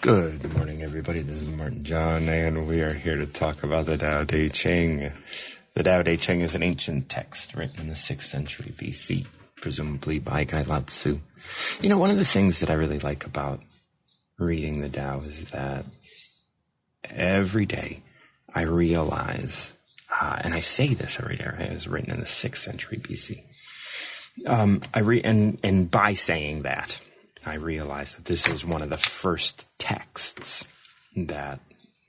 Good morning, everybody. This is Martin John, and we are here to talk about the Tao Te Ching. The Tao Te Ching is an ancient text written in the 6th century BC, presumably by Guy Lao Tzu. You know, one of the things that I really like about reading the Tao is that every day I realize, and I say this every day, right? It was written in the 6th century BC. And by saying that, I realized that this is one of the first texts that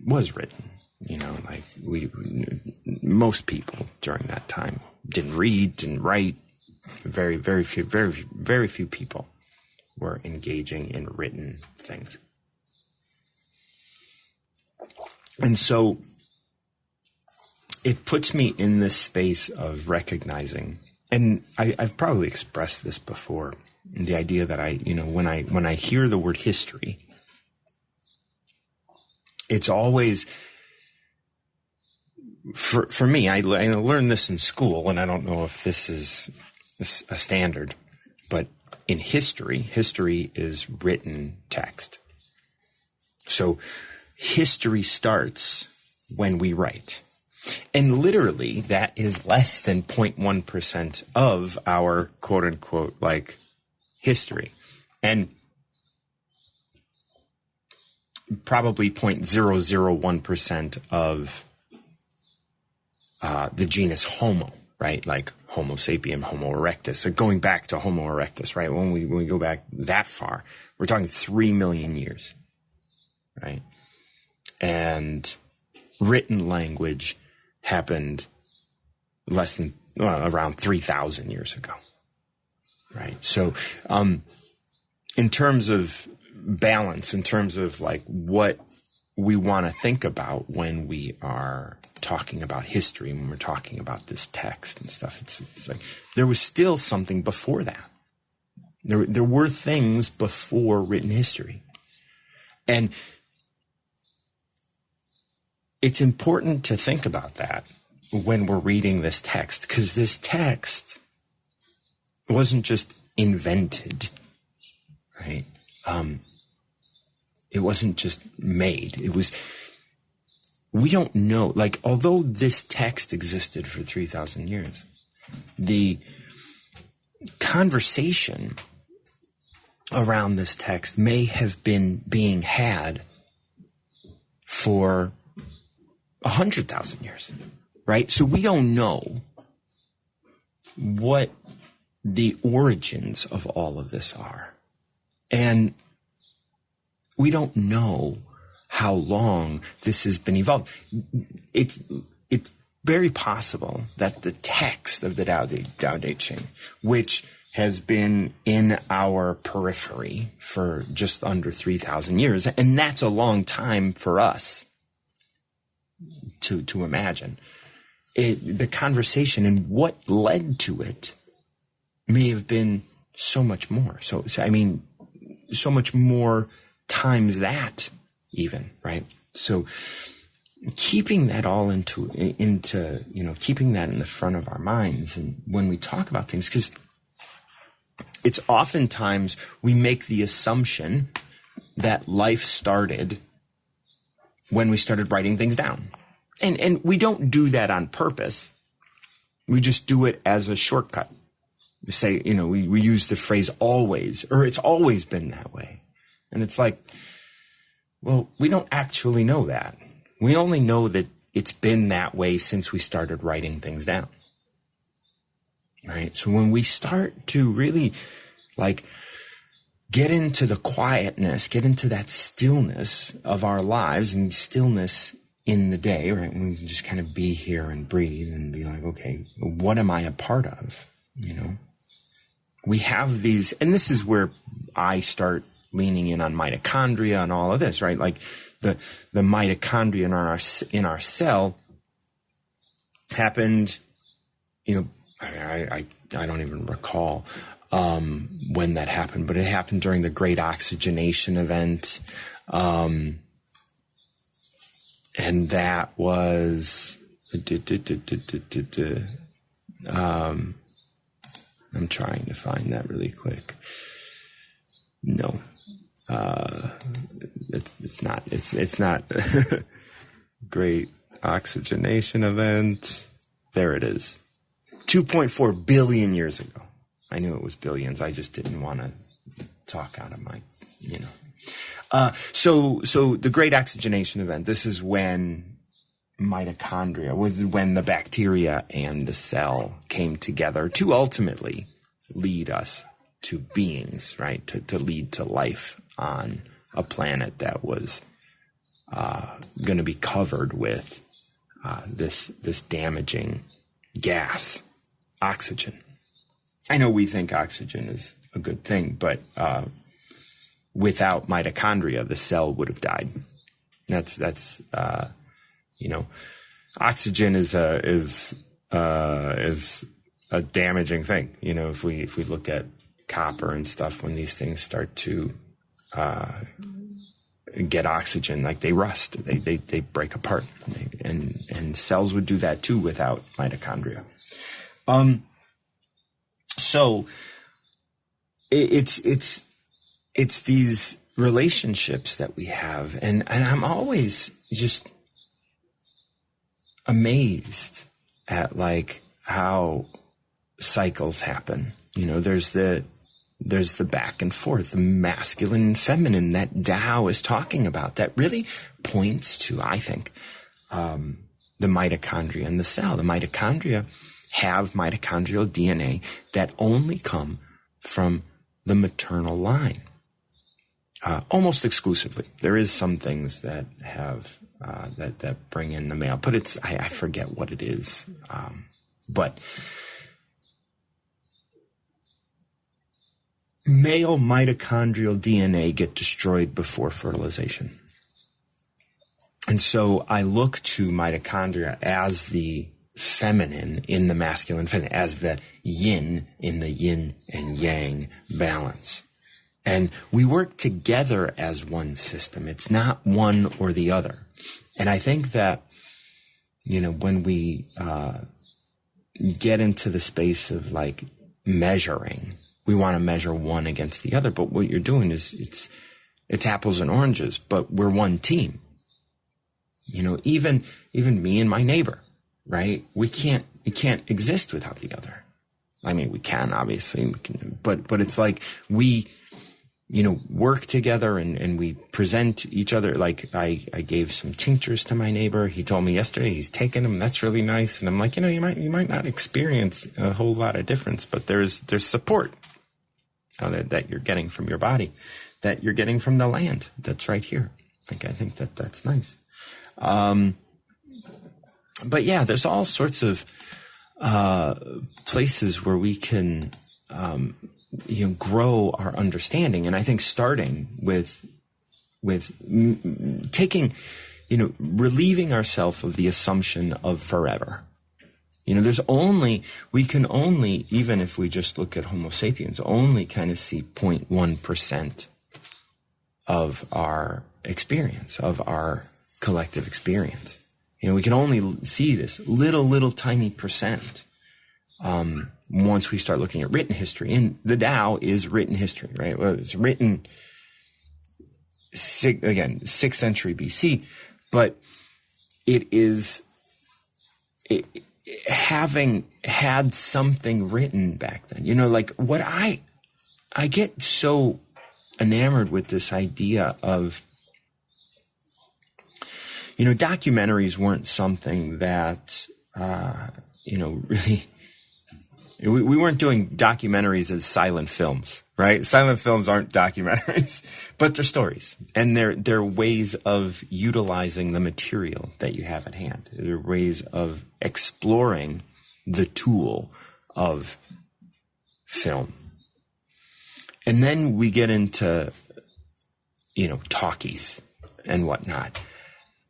was written. You know, like most people during that time didn't read, didn't write. Very few people were engaging in written things. And so it puts me in this space of recognizing, and I've probably expressed this before, the idea that when I hear the word history, it's always, for me, I learned this in school, and I don't know if this is a standard, but in history is written text. So history starts when we write. And literally, that is less than 0.1% of our quote unquote, like, history. And probably 0.001% of the genus Homo, right? Like Homo sapien, Homo erectus. So going back to Homo erectus, right? When we go back that far, we're talking 3 million years, right? And written language happened around 3,000 years ago, right? So, in terms of balance, in terms of like what we want to think about when we are talking about history, when we're talking about this text and stuff, it's like there was still something before that. There were things before written history. And it's important to think about that when we're reading this text, because this text wasn't just invented, right? It wasn't just made. We don't know, like, although this text existed for 3,000 years, the conversation around this text may have been being had for 100,000 years, right? So we don't know what the origins of all of this are. And we don't know how long this has been evolved. It's very possible that the text of the Tao Te Ching, which has been in our periphery for just under 3,000 years, and that's a long time for us to imagine, the conversation and what led to it may have been so much more. So I mean, so much more times that even, right? So keeping that all into keeping that in the front of our minds, and when we talk about things, because it's oftentimes we make the assumption that life started when we started writing things down. And we don't do that on purpose. We just do it as a shortcut. We say, we use the phrase always, or it's always been that way. And it's like, well, we don't actually know that. We only know that it's been that way since we started writing things down. Right? So when we start to really, like, get into the quietness, get into that stillness of our lives and stillness in the day, right? We can just kind of be here and breathe and be like, okay, what am I a part of? We have these, and this is where I start leaning in on mitochondria and all of this, right? Like the mitochondria in our cell happened, I don't even recall when that happened, but it happened during the Great Oxygenation Event. And that was, I'm trying to find that really quick. No. it's not great oxygenation event. There it is. 2.4 billion years ago. I knew it was billions. I just didn't want to talk out of my, So the great oxygenation event, this is when mitochondria, when the bacteria and the cell came together to ultimately lead us to beings, right? To lead to life on a planet that was going to be covered with this damaging gas, oxygen. I know we think oxygen is a good thing, but without mitochondria, the cell would have died. That's oxygen is a damaging thing. If we look at copper and stuff, when these things start to get oxygen, like they rust, they break apart, and cells would do that too without mitochondria. So it's these relationships that we have, and I'm always just amazed at like how cycles happen. There's the back and forth, the masculine and feminine that Tao is talking about, that really points to, I think, the mitochondria and the cell. The mitochondria have mitochondrial DNA that only come from the maternal line, almost exclusively. There is some things that have that bring in the male, but I forget what it is, but male mitochondrial DNA get destroyed before fertilization. And so I look to mitochondria as the feminine in the masculine feminine, as the yin in the yin and yang balance. And we work together as one system. It's not one or the other. And I think that, when we get into the space of like measuring, we want to measure one against the other, but what you're doing is it's apples and oranges, but we're one team. Even me and my neighbor, right? We can't exist without the other. I mean, we can, obviously, but it's like we, work together and we present each other. Like I gave some tinctures to my neighbor. He told me yesterday he's taken them. That's really nice. And I'm like, you might not experience a whole lot of difference, but there's support that you're getting from your body, that you're getting from the land that's right here. I think that's nice. But yeah, there's all sorts of places where we can grow our understanding, and I think starting with taking, relieving ourselves of the assumption of forever. We can only, even if we just look at Homo sapiens, only kind of see 0.1% of our experience, of our collective experience. We can only see this little tiny percent once we start looking at written history. And the Tao is written history, right? Well, it's written, 6th century BC, but having had something written back then. Like what I get so enamored with this idea of, documentaries weren't something that, really, we weren't doing documentaries as silent films, right? Silent films aren't documentaries, but they're stories. And they're ways of utilizing the material that you have at hand. They're ways of exploring the tool of film. And then we get into, talkies and whatnot.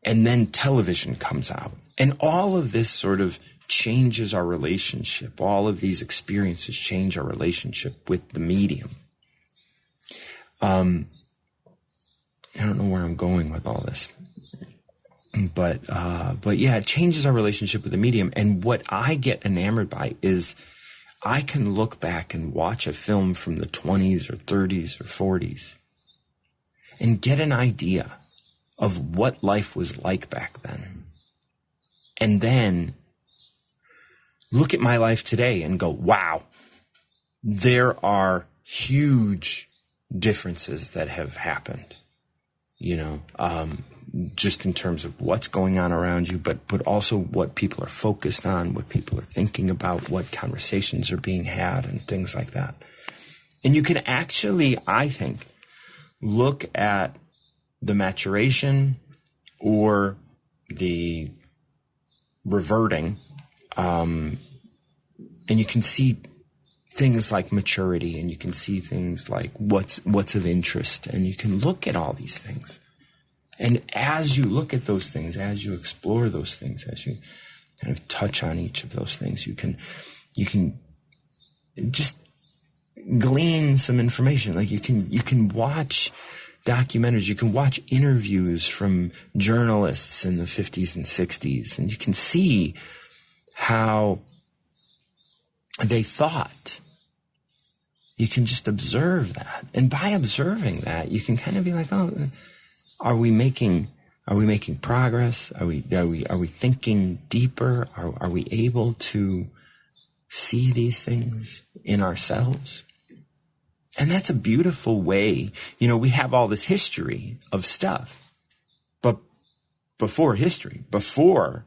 And then television comes out. And all of this sort of changes our relationship. All of these experiences change our relationship with the medium. I don't know where I'm going with all this. But yeah, it changes our relationship with the medium. And what I get enamored by is I can look back and watch a film from the 20s or 30s or 40s and get an idea of what life was like back then. And then look at my life today and go, wow, there are huge differences that have happened, just in terms of what's going on around you, but also what people are focused on, what people are thinking about, what conversations are being had and things like that. And you can actually, I think, look at the maturation or the reverting, and you can see things like maturity, and you can see things like what's of interest, and you can look at all these things. And as you look at those things, as you explore those things, as you kind of touch on each of those things, you can just glean some information. Like you can watch documentaries, you can watch interviews from journalists in the 50s and 60s, and you can see how they thought. You can just observe that. And by observing that, you can kind of be like, oh, are we making progress? Are we thinking deeper? Are we able to see these things in ourselves? And that's a beautiful way. We have all this history of stuff, but before history, before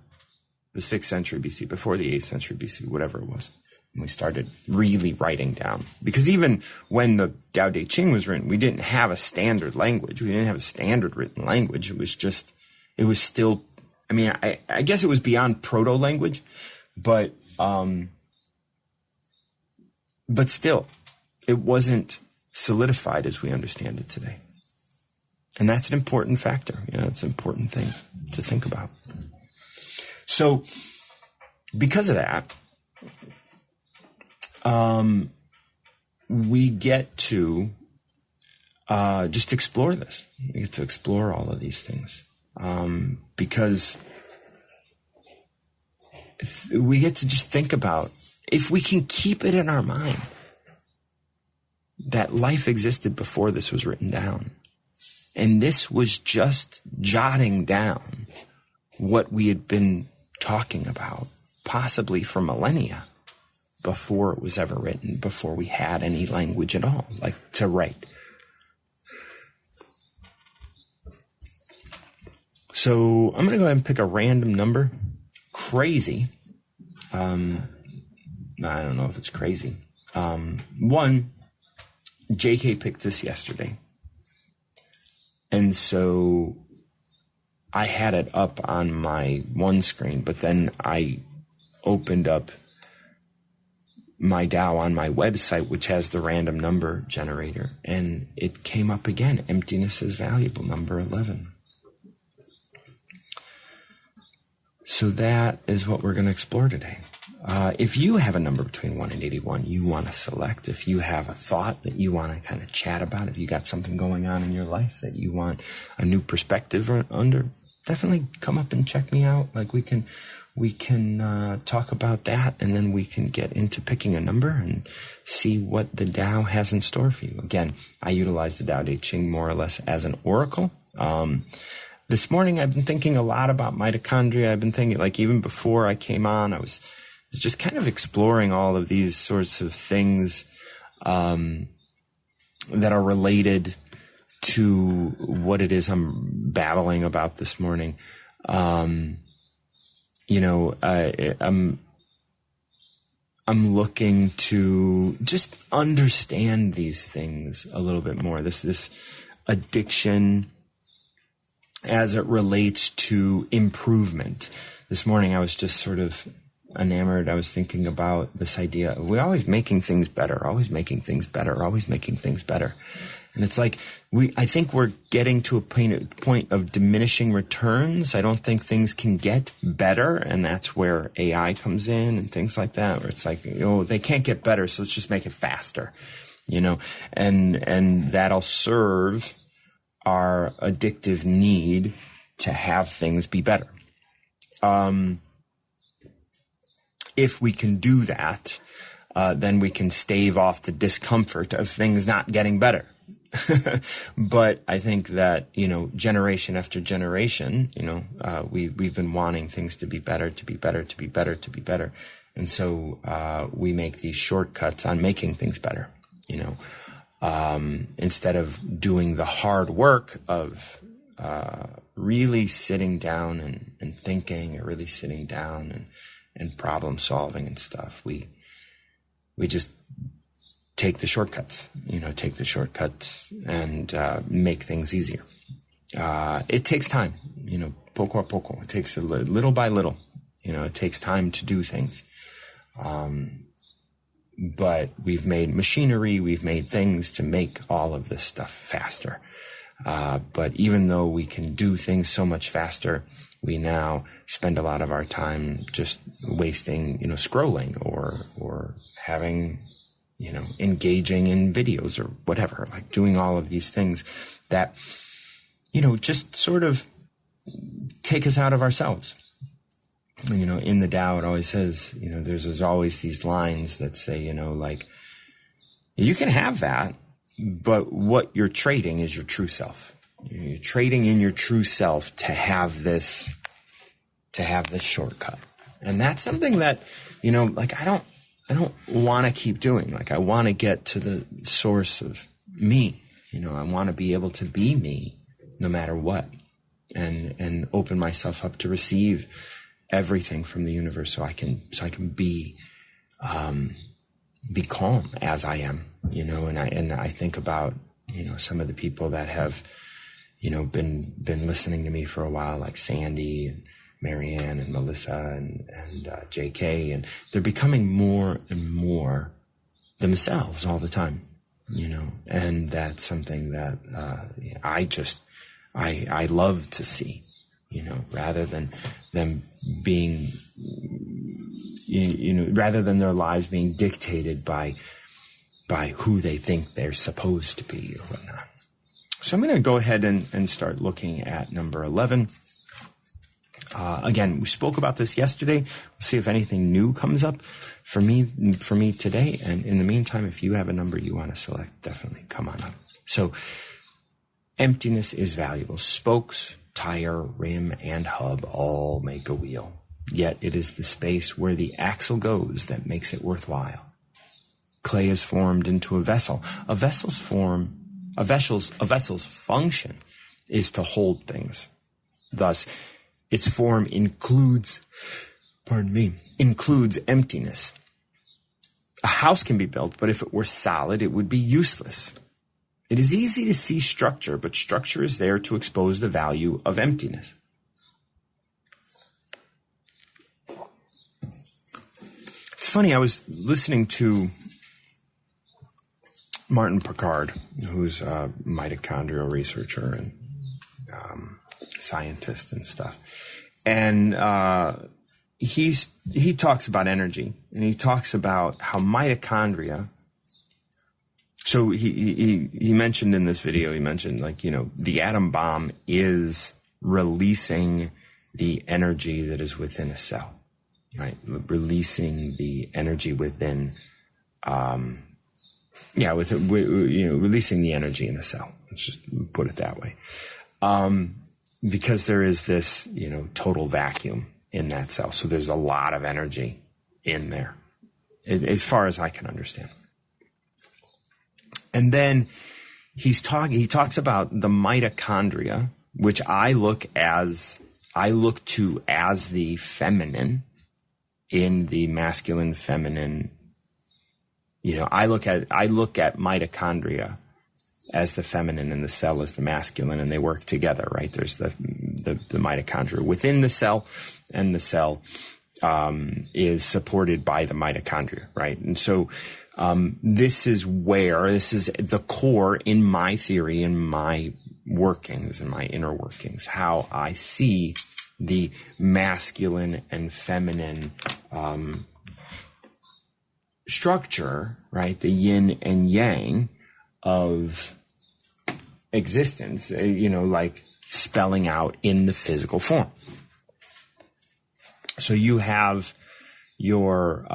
the 6th century BC, before the 8th century BC, whatever it was, when we started really writing down. Because even when the Tao Te Ching was written, we didn't have a standard language. We didn't have a standard written language. It was still, I guess it was beyond proto-language, but still, it wasn't solidified as we understand it today. And that's an important factor. It's an important thing to think about. So, because of that, we get to just explore this. We get to explore all of these things because we get to just think about, if we can keep it in our mind that life existed before this was written down, and this was just jotting down what we had been talking about, possibly for millennia, before it was ever written, before we had any language at all, like to write. So I'm going to go ahead and pick a random number. Crazy. I don't know if it's crazy. One, JK picked this yesterday. And so I had it up on my one screen, but then I opened up my Tao on my website, which has the random number generator, and it came up again. Emptiness is valuable, number 11. So that is what we're going to explore today. If you have a number between 1 and 81 you want to select, if you have a thought that you want to kind of chat about, if you got something going on in your life that you want a new perspective under, definitely come up and check me out. Like we can talk about that, and then we can get into picking a number and see what the Tao has in store for you. Again, I utilize the Tao Te Ching more or less as an oracle. This morning I've been thinking a lot about mitochondria. I've been thinking, like, even before I came on, I was just kind of exploring all of these sorts of things that are related to what it is I'm babbling about this morning. I'm looking to just understand these things a little bit more. This addiction as it relates to improvement. This morning I was just sort of enamored. I was thinking about this idea of we're always making things better, always making things better, always making things better. And it's like I think we're getting to a point of diminishing returns. I don't think things can get better, and that's where AI comes in and things like that, where it's like, they can't get better, so let's just make it faster, and that'll serve our addictive need to have things be better. If we can do that, then we can stave off the discomfort of things not getting better. But I think that, generation after generation, we've been wanting things to be better, to be better, to be better, to be better. And so, we make these shortcuts on making things better, instead of doing the hard work of, really sitting down and thinking, or really sitting down and problem solving and stuff. We just take the shortcuts, and make things easier. It takes time, poco a poco. It takes little by little. It takes time to do things. But we've made machinery, we've made things to make all of this stuff faster. But even though we can do things so much faster, we now spend a lot of our time just wasting, scrolling or having, engaging in videos or whatever, like doing all of these things that, just sort of take us out of ourselves. In the Tao, it always says, there's always these lines that say, like, you can have that, but what you're trading is your true self. You're trading in your true self to have this shortcut. And that's something that, like, I don't want to keep doing. Like, I want to get to the source of me. I want to be able to be me no matter what, and open myself up to receive everything from the universe, so I can be calm as I am, and I think about, some of the people that have, been listening to me for a while, like Sandy and Marianne and Melissa and JK, and they're becoming more and more themselves all the time, and that's something that, I love to see, rather than them being, rather than their lives being dictated by who they think they're supposed to be or whatnot. So I'm going to go ahead and start looking at number 11. Again, we spoke about this yesterday. We'll see if anything new comes up for me today. And in the meantime, if you have a number you want to select, definitely come on up. So emptiness is valuable. Spokes, tire, rim, and hub all make a wheel. Yet it is the space where the axle goes that makes it worthwhile. Clay is formed into a vessel. A vessel's function is to hold things. Thus, its form includes emptiness. A house can be built, but if it were solid, it would be useless. It is easy to see structure, but structure is there to expose the value of emptiness. It's funny, I was listening to Martin Picard, who's a mitochondrial researcher and scientist and stuff. And he talks about energy, and he talks about how mitochondria. So he mentioned in this video, the atom bomb is releasing the energy that is within a cell, right? Releasing the energy within, releasing the energy in a cell. Let's just put it that way. Because there is this, total vacuum in that cell. So there's a lot of energy in there, as far as I can understand. And then he talks about the mitochondria, which I look to as the feminine in the masculine feminine. I look at mitochondria as the feminine and the cell as the masculine, and they work together, right? There's the mitochondria within the cell, and the cell is supported by the mitochondria, right? And so this is the core in my theory, in my workings, in my inner workings, how I see the masculine and feminine structure, right? The yin and yang of existence, like spelling out in the physical form. So you have your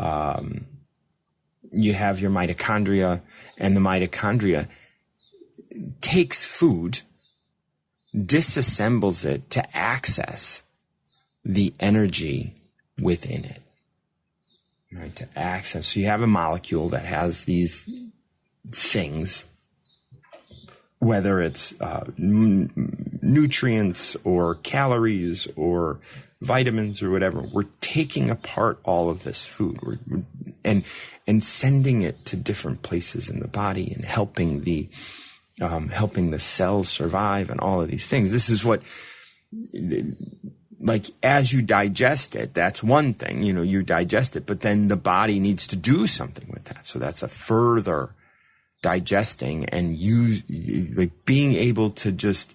mitochondria, and the mitochondria, takes food, disassembles it to access the energy within it, right? To access. So you have a molecule that has these things, whether it's nutrients or calories or vitamins or whatever. We're taking apart all of this food and sending it to different places in the body and helping the cells survive and all of these things. This is what, like, as you digest it, that's one thing, you digest it, but then the body needs to do something with that. So that's a further digesting and being able to just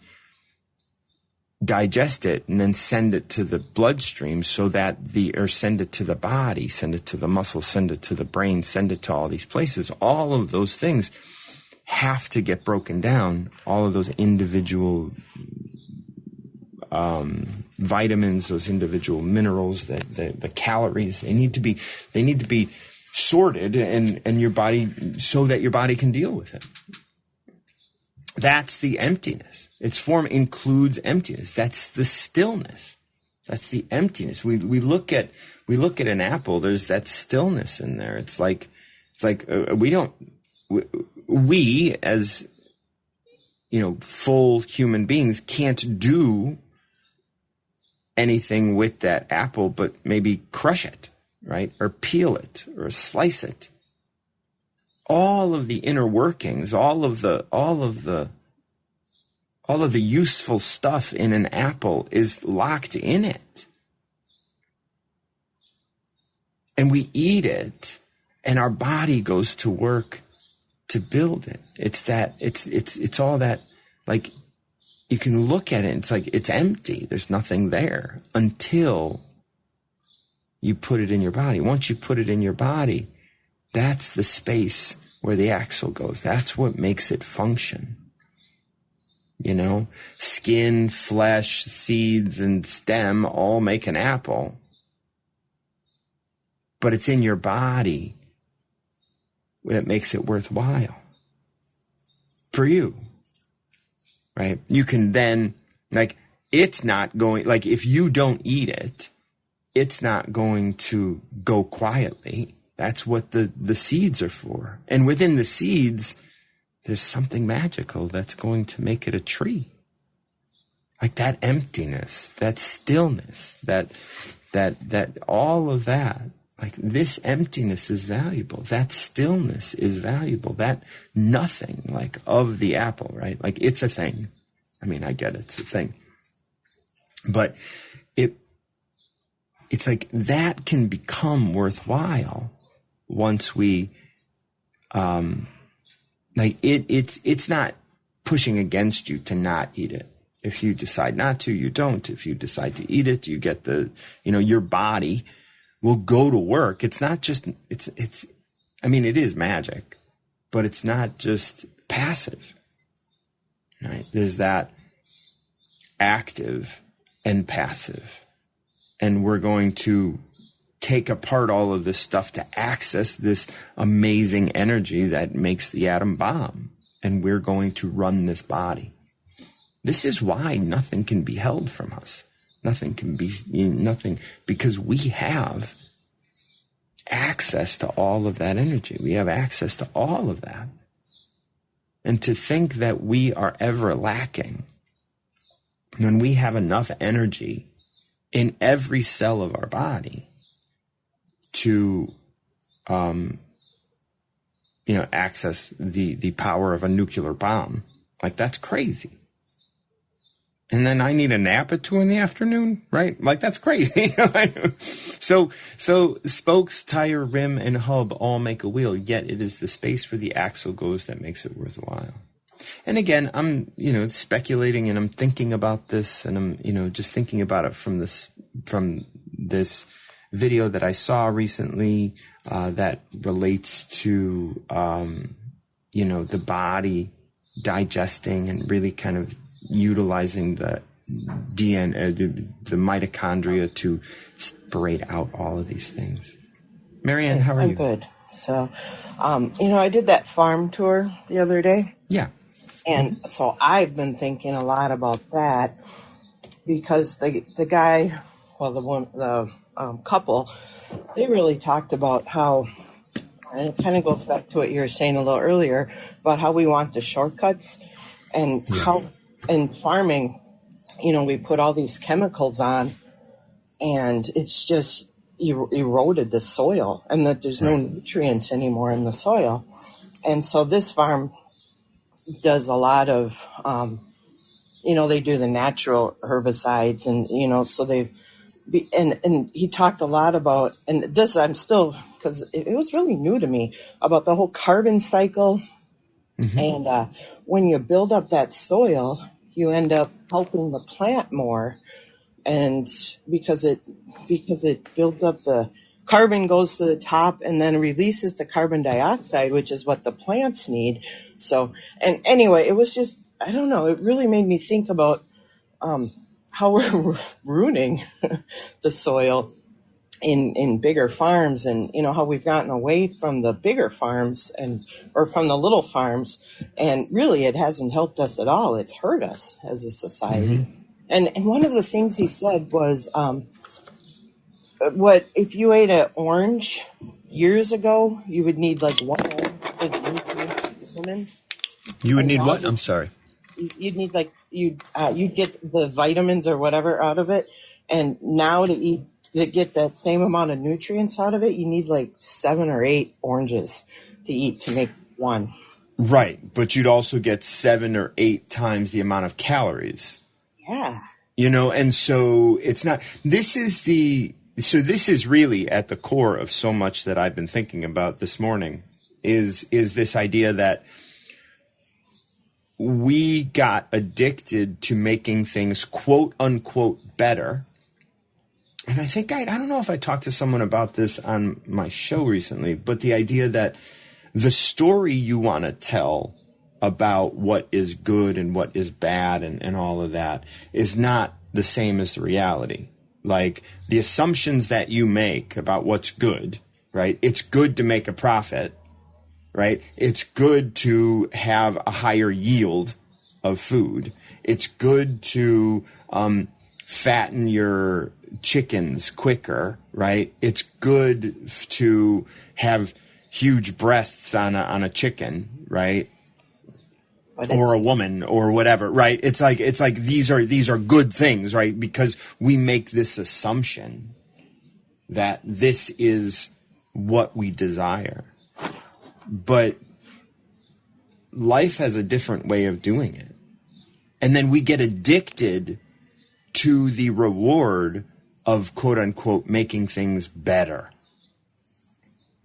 digest it and then send it to the bloodstream so that or send it to the body, send it to the muscles, send it to the brain, send it to all these places. All of those things have to get broken down. All of those individual vitamins, those individual minerals, the calories, they need to be sorted and your body, so that your body can deal with it. That's the emptiness. Its form includes emptiness. That's the stillness. That's the emptiness. We look at an apple. There's that stillness in there. It's like we as full human beings can't do anything with that apple, but maybe crush it, right? Or peel it or slice it. All of the inner workings, all of the useful stuff in an apple is locked in it. And we eat it, and our body goes to work to build it. It's all that, like, you can look at it, it's like it's empty. There's nothing there until you put it in your body. Once you put it in your body, that's the space where the axle goes. That's what makes it function. Skin, flesh, seeds, and stem all make an apple. But it's in your body that makes it worthwhile for you, right? You can then, it's not going, if you don't eat it, it's not going to go quietly. That's what the seeds are for. And within the seeds, there's something magical that's going to make it a tree. Like that emptiness, that stillness, that all of that. Like, this emptiness is valuable. That stillness is valuable. That nothing, of the apple, right? It's a thing. I mean, I get it's a thing. But it's like that can become worthwhile once we, it's not pushing against you to not eat it. If you decide not to, you don't. If you decide to eat it, you get your body will go to work. It's not just, it is magic, but it's not just passive, right? There's that active and passive. And we're going to take apart all of this stuff to access this amazing energy that makes the atom bomb. And we're going to run this body. This is why nothing can be held from us. Nothing can be, nothing, because we have access to all of that energy. We have access to all of that. And to think that we are ever lacking when we have enough energy in every cell of our body to, access the power of a nuclear bomb, that's crazy. And then I need a nap at 2 p.m, right? That's crazy. So spokes, tire, rim, and hub all make a wheel, yet it is the space where the axle goes that makes it worthwhile. And again, I'm, speculating and I'm thinking about this and I'm, just thinking about it from this video that I saw recently, that relates to, the body digesting and really kind of utilizing the DNA, the mitochondria to separate out all of these things. Marianne, how are you? I'm good. So, I did that farm tour the other day. Yeah. And so I've been thinking a lot about that because the guy, well, the couple, they really talked about how, and it kind of goes back to what you were saying a little earlier about how we want the shortcuts and how in farming, we put all these chemicals on and it's just eroded the soil and that there's no nutrients anymore in the soil. And so this farm does a lot of, they do the natural herbicides and, so and he talked a lot about, and this I'm still, because it was really new to me, about the whole carbon cycle. Mm-hmm. And when you build up that soil, you end up helping the plant more. And because it builds up the carbon goes to the top and then releases the carbon dioxide, which is what the plants need. So, and anyway, it was just, I don't know, it really made me think about how we're ruining the soil in bigger farms and, how we've gotten away from the bigger farms or from the little farms. And really, it hasn't helped us at all. It's hurt us as a society. Mm-hmm. And one of the things he said was, what if you ate an orange years ago, you would need like one orange. You would need what? I'm sorry. You'd need you'd get the vitamins or whatever out of it, and now to get that same amount of nutrients out of it, you need like 7 or 8 oranges to eat to make one. Right, but you'd also get 7 or 8 times the amount of calories. Yeah. And so it's not. This is really at the core of so much that I've been thinking about this morning. Is this idea that we got addicted to making things quote unquote better. And I think I don't know if I talked to someone about this on my show recently, but the idea that the story you want to tell about what is good and what is bad and all of that is not the same as the reality. Like the assumptions that you make about what's good, right? It's good to make a profit, right? It's good to have a higher yield of food. It's good to fatten your chickens quicker, right? It's good to have huge breasts on a chicken, right? Or a woman or whatever, right? It's like these are good things, right? Because we make this assumption that this is what we desire. But life has a different way of doing it. And then we get addicted to the reward of quote unquote making things better.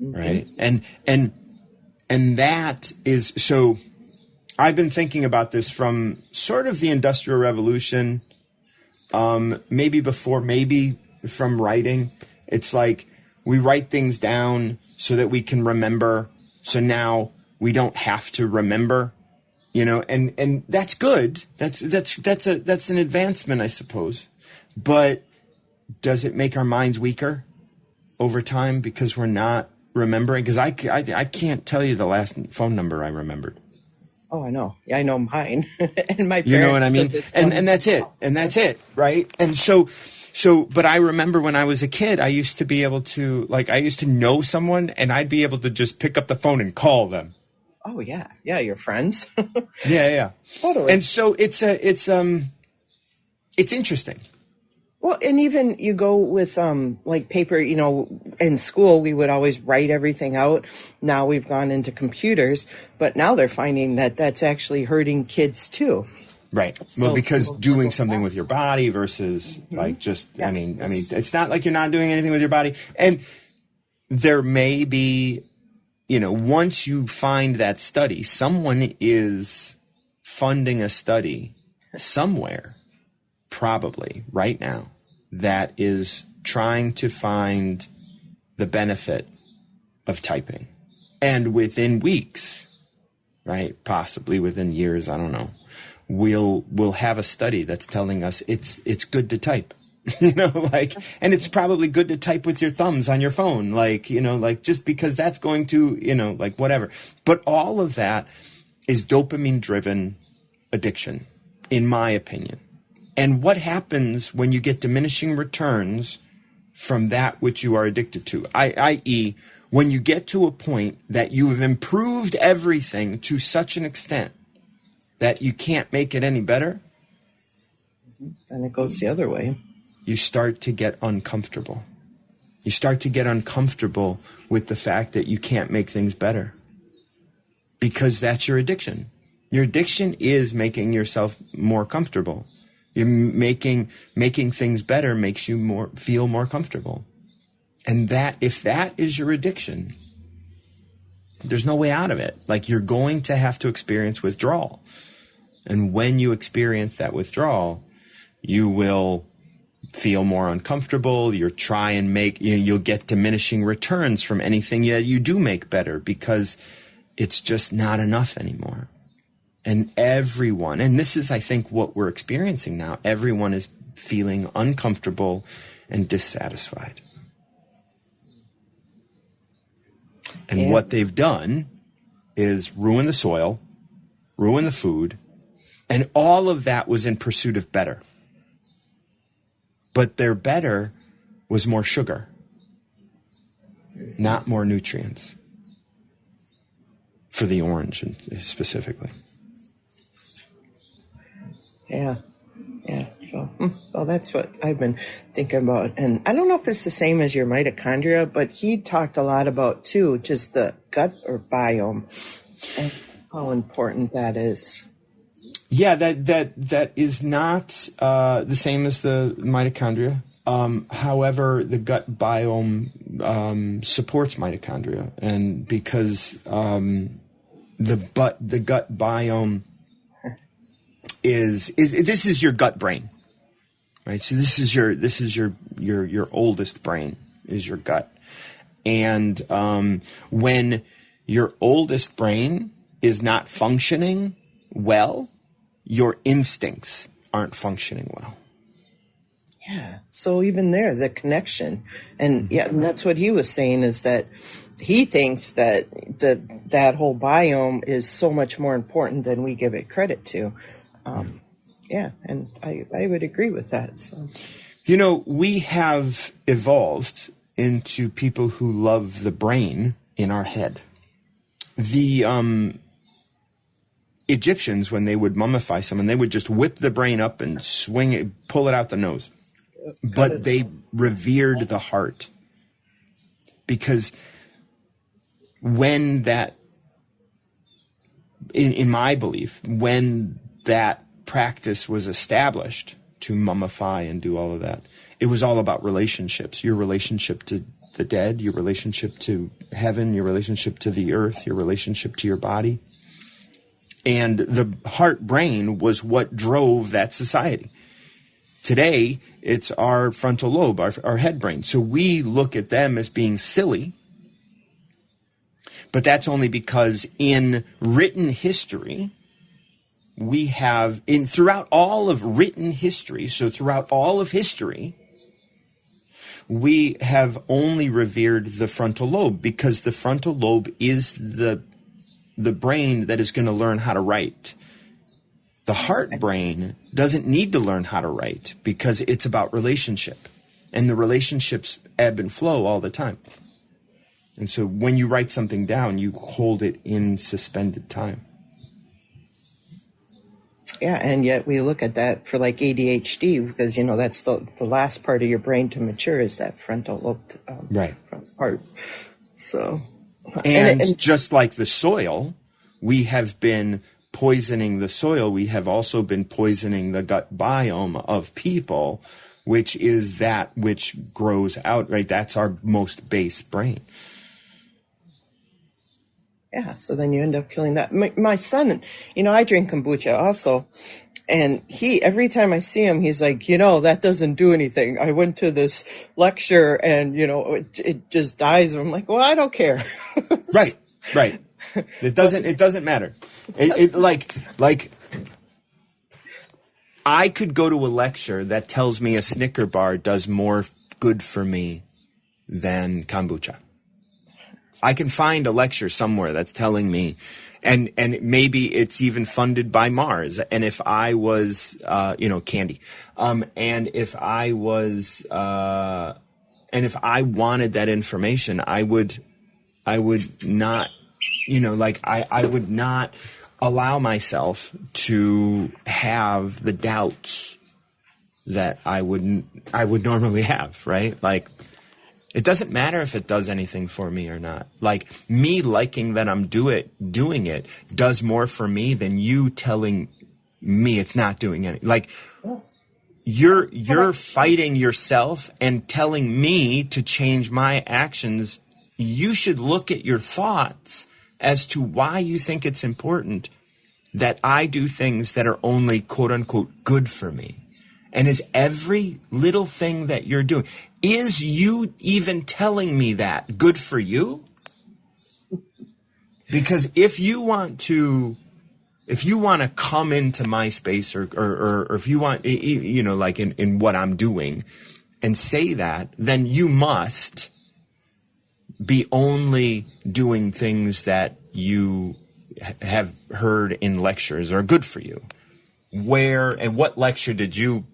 Right? And that is so I've been thinking about this from sort of the Industrial Revolution, maybe before, maybe from writing. It's like we write things down so that we can remember. So now we don't have to remember, and that's good. That's an advancement, I suppose. But does it make our minds weaker over time because we're not remembering? Because I can't tell you the last phone number I remembered. Oh, I know. Yeah, I know mine. And my parents. You know what I mean? And that's it. And that's it, right? And so, but I remember when I was a kid, I used to be able to, I used to know someone and I'd be able to just pick up the phone and call them. Oh, yeah. Yeah, your friends. Yeah. Totally. And so it's interesting. Well, and even you go with paper, in school we would always write everything out. Now we've gone into computers, but now they're finding that that's actually hurting kids too. Right. So, well, because doing something with your body versus I mean, it's not like you're not doing anything with your body. And there may be, once you find that study, someone is funding a study somewhere. Probably right now, that is trying to find the benefit of typing. And within weeks, right, possibly within years, I don't know, we'll have a study that's telling us it's good to type. And it's probably good to type with your thumbs on your phone, just because that's going to, whatever. But all of that is dopamine driven addiction, in my opinion. And what happens when you get diminishing returns from that which you are addicted to, i.e., when you get to a point that you have improved everything to such an extent that you can't make it any better? And it goes the other way. You start to get uncomfortable. You start to get uncomfortable with the fact that you can't make things better. Because that's your addiction. Your addiction is making yourself more comfortable. You're making things better makes you feel more comfortable. And that, if that is your addiction, there's no way out of it. Like, you're going to have to experience withdrawal. And when you experience that withdrawal, you will feel more uncomfortable. You'll get diminishing returns from anything that you do make better, because it's just not enough anymore. And everyone, and this is, I think, what we're experiencing now, everyone is feeling uncomfortable and dissatisfied. And what they've done is ruin the soil, ruin the food, and all of that was in pursuit of better. But their better was more sugar, not more nutrients, for the orange specifically. Yeah. So, well, that's what I've been thinking about. And I don't know if it's the same as your mitochondria, but he talked a lot about, too, just the gut or biome and how important that is. Yeah, that is not the same as the mitochondria. However, the gut biome supports mitochondria, and because the gut biome is this is your gut brain, right? So this is your oldest brain is your gut, and when your oldest brain is not functioning well, your instincts aren't functioning well. Yeah. So even there, the connection, and that's what he was saying, is that he thinks that that whole biome is so much more important than we give it credit to. And I would agree with that. So, we have evolved into people who love the brain in our head. The Egyptians, when they would mummify someone, they would just whip the brain up and swing it, pull it out the nose. But they revered the heart, because when that, in my belief, when that practice was established to mummify and do all of that, it was all about relationships. Your relationship to the dead, your relationship to heaven, your relationship to the earth, your relationship to your body. And the heart brain was what drove that society. Today, it's our frontal lobe, our head brain. So we look at them as being silly. But that's only because in written history, we have, throughout all of written history, so throughout all of history, we have only revered the frontal lobe, because the frontal lobe is the brain that is going to learn how to write. The heart brain doesn't need to learn how to write, because it's about relationship. And the relationships ebb and flow all the time. And so when you write something down, you hold it in suspended time. Yeah, and yet we look at that for like ADHD, because, that's the last part of your brain to mature is that frontal lobe right. part. So, and just like the soil, we have been poisoning the soil. We have also been poisoning the gut biome of people, which is that which grows out, right? That's our most base brain. Yeah, so then you end up killing that. My son, I drink kombucha also, and every time I see him, he's like, that doesn't do anything. I went to this lecture and, it just dies. I'm like, well, I don't care. Right. It doesn't matter. Like I could go to a lecture that tells me a Snicker bar does more good for me than kombucha. I can find a lecture somewhere that's telling me, and maybe it's even funded by Mars. And if I was, Candy, and if I was, and if I wanted that information, I would not, I would not allow myself to have the doubts that I would normally have, right? Like, it doesn't matter if it does anything for me or not. Like, me liking that I'm doing it does more for me than you telling me it's not doing anything. Like, you're fighting yourself and telling me to change my actions. You should look at your thoughts as to why you think it's important that I do things that are only quote unquote good for me. And is every little thing that you're doing, is you even telling me that good for you? Because if you want to come into my space or if you want, like in what I'm doing and say that, then you must be only doing things that you have heard in lectures are good for you. Where and what lecture did you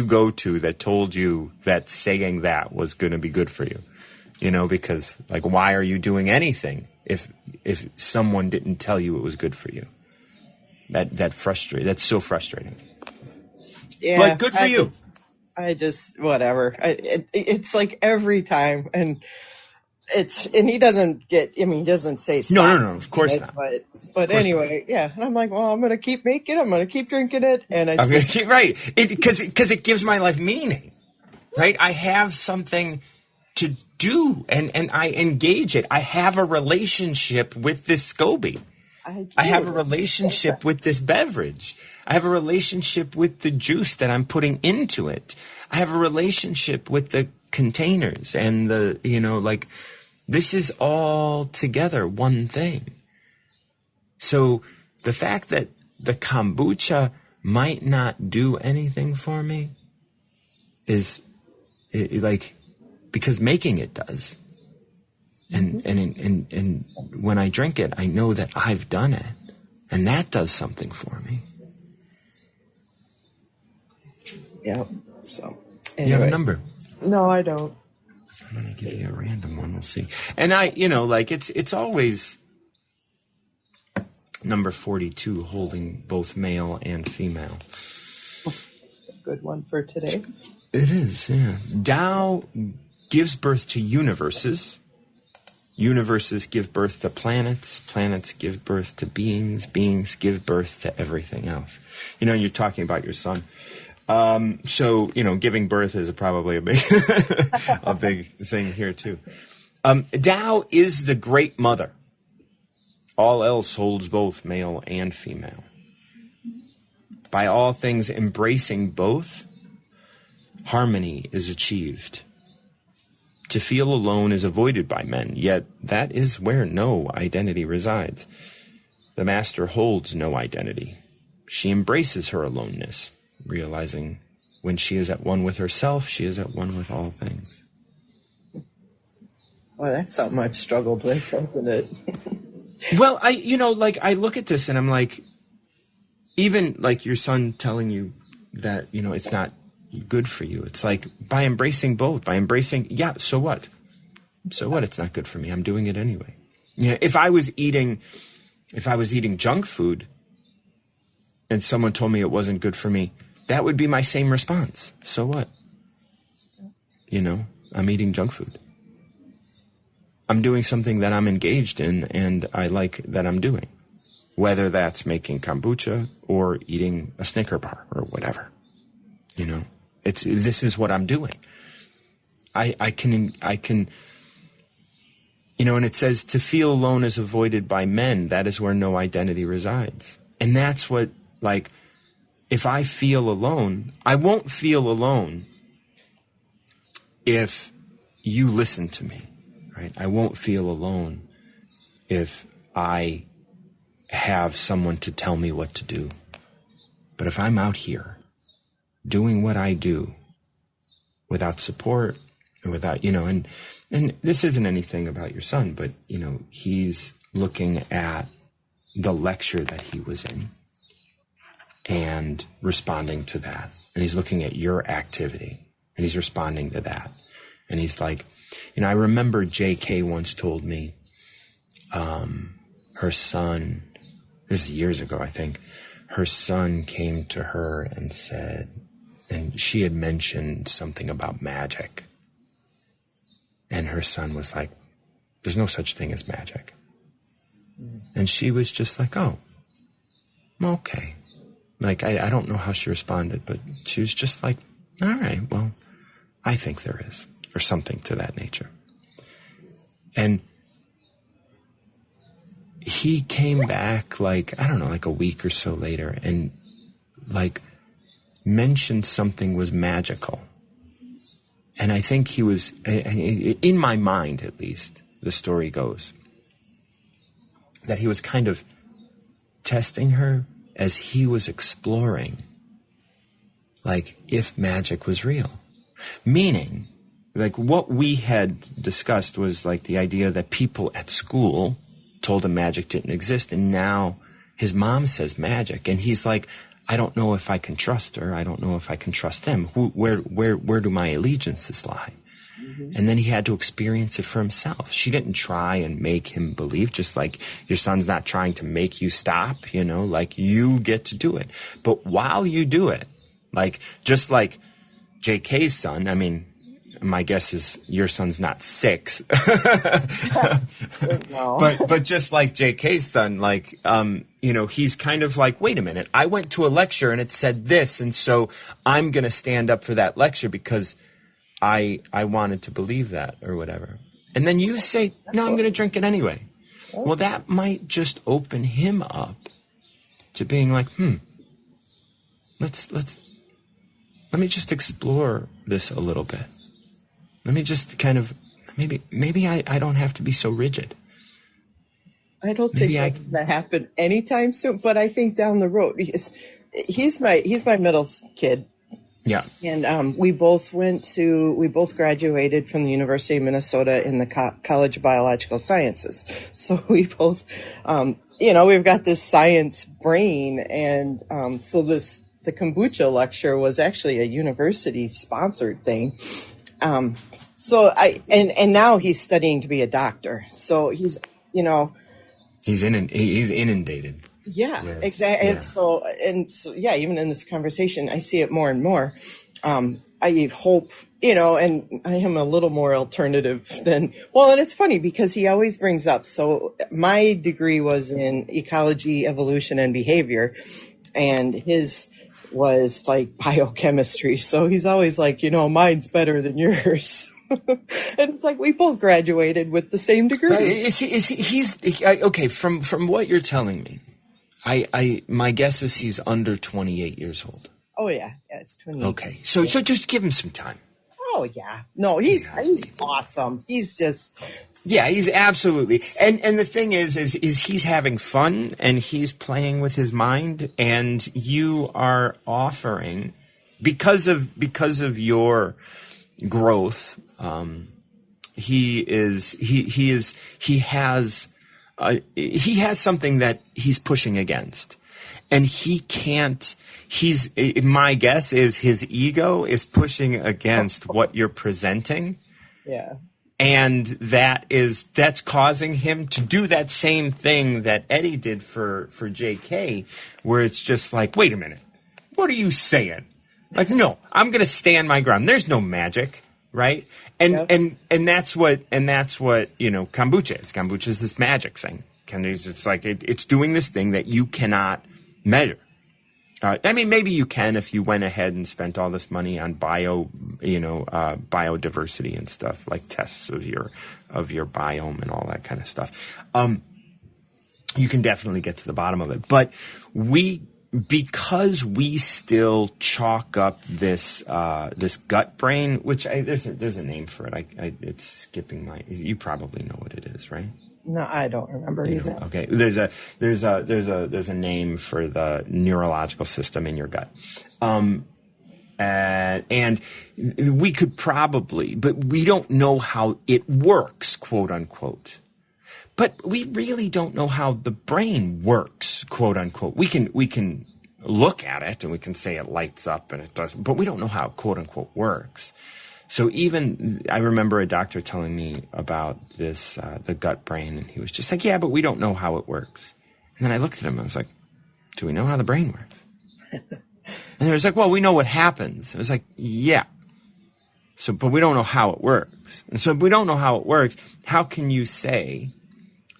go to that told you that saying that was going to be good for you? Because like, why are you doing anything if someone didn't tell you it was good for you? That's so frustrating. Yeah, but good for you. I just whatever. It's like every time, and he doesn't get. I mean, he doesn't say stop. No, of course not. But anyway, yeah. And I'm like, well, I'm going to keep making it. I'm going to keep drinking it. And I'm going to keep, right. Because it gives my life meaning, right? I have something to do and I engage it. I have a relationship with this SCOBY. I have a relationship with this beverage. I have a relationship with the juice that I'm putting into it. I have a relationship with the containers and this is all together one thing. So the fact that the kombucha might not do anything for me is because making it does. And when I drink it, I know that I've done it, and that does something for me. Yeah. So anyway. Do you have a number? No, I don't. I'm going to give you a random one. We'll see. And it's always number 42, holding both male and female. Good one for today. It is, yeah. Tao gives birth to universes. Universes give birth to planets. Planets give birth to beings. Beings give birth to everything else. You're talking about your son. So, giving birth is probably a big, a big thing here too. Tao is the great mother. All else holds both male and female. By all things embracing both, harmony is achieved. To feel alone is avoided by men, yet that is where no identity resides. The master holds no identity. She embraces her aloneness, realizing when she is at one with herself, she is at one with all things. Well, that's something I've struggled with, isn't it? Well, I look at this and I'm like, even like your son telling you that, it's not good for you. It's like by embracing both, yeah, so what? So what? It's not good for me. I'm doing it anyway. If I was eating junk food and someone told me it wasn't good for me, that would be my same response. So what? I'm eating junk food. I'm doing something that I'm engaged in and I like that I'm doing, whether that's making kombucha or eating a Snicker bar or whatever. This is what I'm doing. I can, and it says to feel alone is avoided by men. That is where no identity resides. And that's what, if I feel alone, I won't feel alone if you listen to me. Right? I won't feel alone if I have someone to tell me what to do. But if I'm out here doing what I do without support, without, and this isn't anything about your son, but, he's looking at the lecture that he was in and responding to that. And he's looking at your activity and he's responding to that. And he's like, I remember JK once told me, her son, this is years ago, I think, her son came to her and said, and she had mentioned something about magic. And her son was like, there's no such thing as magic. And she was just like, oh, okay. Like, I don't know how she responded, but she was just like, all right, well, I think there is, or something to that nature. And he came back like a week or so later and like mentioned something was magical. And I think he was, in my mind at least, the story goes, that he was kind of testing her as he was exploring, like, if magic was real. Meaning, like, what we had discussed was like the idea that people at school told him magic didn't exist, and now his mom says magic, and he's like, I don't know if I can trust her. I don't know if I can trust them. Where do my allegiances lie? Mm-hmm. And then he had to experience it for himself. She didn't try and make him believe, just like your son's not trying to make you stop, like you get to do it. But while you do it, like, just like JK's son, I mean, my guess is your son's not 6, No. but just like JK's son, like, he's kind of like, wait a minute, I went to a lecture and it said this. And so I'm going to stand up for that lecture because I wanted to believe that or whatever. And then you say, no, I'm going to drink it anyway. Okay. Well, that might just open him up to being like, let me just explore this a little bit. Let me just kind of, maybe I don't have to be so rigid. I don't think that's going to happen anytime soon, but I think down the road, he's my middle kid. Yeah. And we both graduated from the University of Minnesota in the College of Biological Sciences. So we both, we've got this science brain. And so the kombucha lecture was actually a university sponsored thing. So and now he's studying to be a doctor. So he's inundated. Yeah, yes. Exactly. Yeah. And so, even in this conversation, I see it more and more. I hope, and I am a little more alternative than, and it's funny because he always brings up, so my degree was in ecology, evolution, and behavior, and his was like biochemistry. So he's always like, mine's better than yours. And it's like we both graduated with the same degree. Right. He's okay. From what you're telling me, my guess is he's under 28 years old. Oh yeah, it's 28. Okay, so just give him some time. Oh yeah, no, he's awesome. He's just. Yeah, he's absolutely. And the thing is he's having fun and he's playing with his mind, and you are offering because of your growth. He has something that he's pushing against, and he can't. My guess is his ego is pushing against what you're presenting. Yeah. And that's causing him to do that same thing that Eddie did for JK, where it's just like, wait a minute, what are you saying? Like, no, I'm going to stand my ground. There's no magic, right? And that's what kombucha is. Kombucha is this magic thing. It's like it's doing this thing that you cannot measure. Maybe you can if you went ahead and spent all this money on biodiversity and stuff, like tests of your biome and all that kind of stuff. You can definitely get to the bottom of it. But because we still chalk up this gut brain, which there's a name for it. It's skipping my. You probably know what it is, right? No, I don't remember either. Okay, there's a name for the neurological system in your gut. And we could probably, but we don't know how it works, quote unquote. But we really don't know how the brain works, quote unquote. We can look at it and we can say it lights up and it doesn't, but we don't know how it, quote unquote, works. So even, I remember a doctor telling me about this, the gut brain, and he was just like, yeah, but we don't know how it works. And then I looked at him and I was like, do we know how the brain works? And he was like, well, we know what happens. I was like, yeah. So, but we don't know how it works. And so if we don't know how it works, how can you say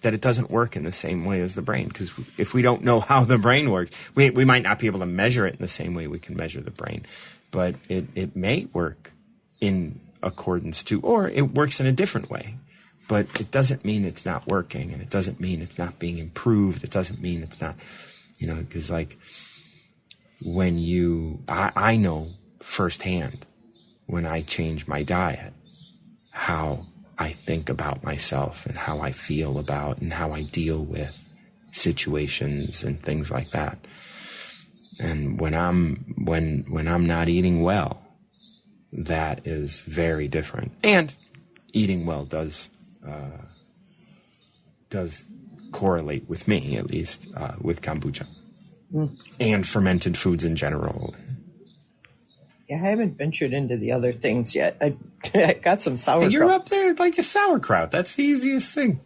that it doesn't work in the same way as the brain? Because if we don't know how the brain works, we might not be able to measure it in the same way we can measure the brain. But it may work in accordance to, or it works in a different way. But it doesn't mean it's not working, and it doesn't mean it's not being improved. It doesn't mean it's not, because like when I know firsthand when I change my diet, how I think about myself and how I feel about and how I deal with situations and things like that. And when I'm not eating well, that is very different. And eating well does correlate with me, at least, with kombucha and fermented foods in general. Yeah, I haven't ventured into the other things yet. I got some sauerkraut. And you're up there like a sauerkraut. That's the easiest thing.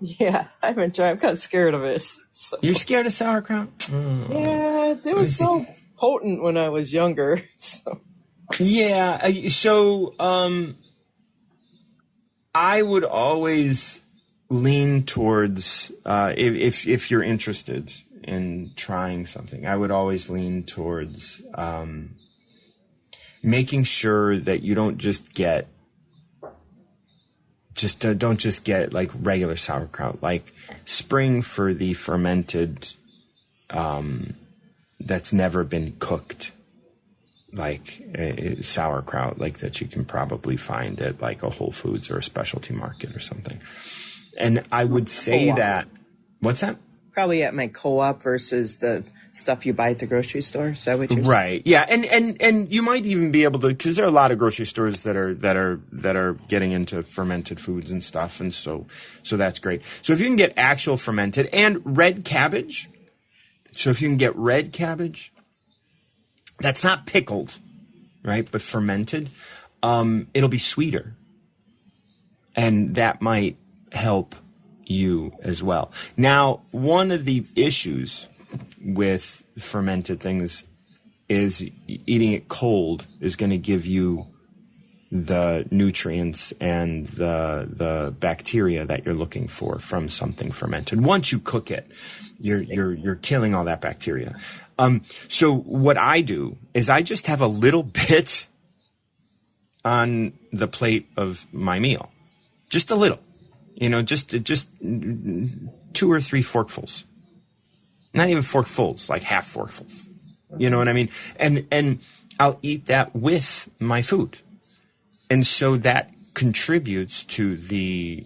Yeah, I haven't tried. I'm kind of scared of it. So. You're scared of sauerkraut? Yeah, it was so potent when I was younger. So. Yeah, so I would always lean towards, if you're interested in trying something, I would always lean towards making sure that you don't just get like regular sauerkraut, like spring for the fermented that's never been cooked, like sauerkraut, like that you can probably find at like a Whole Foods or a specialty market or something. And I would say Co-op. that, what's that? Probably at my co-op versus the stuff you buy at the grocery store. Is that what you're saying? Right. Yeah. And you might even be able to, because there are a lot of grocery stores that are getting into fermented foods and stuff. And so that's great. So if you can get actual fermented and red cabbage. So if you can get red cabbage, that's not pickled, right? But fermented, it'll be sweeter. And that might help you as well. Now, one of the issues with fermented things is eating it cold is going to give you the nutrients and the bacteria that you're looking for from something fermented. Once you cook it, you're killing all that bacteria. So what I do is I just have a little bit on the plate of my meal, just a little, just 2 or 3 forkfuls. Not even forkfuls, like half forkfuls. You know what I mean? And I'll eat that with my food. And so that contributes to the,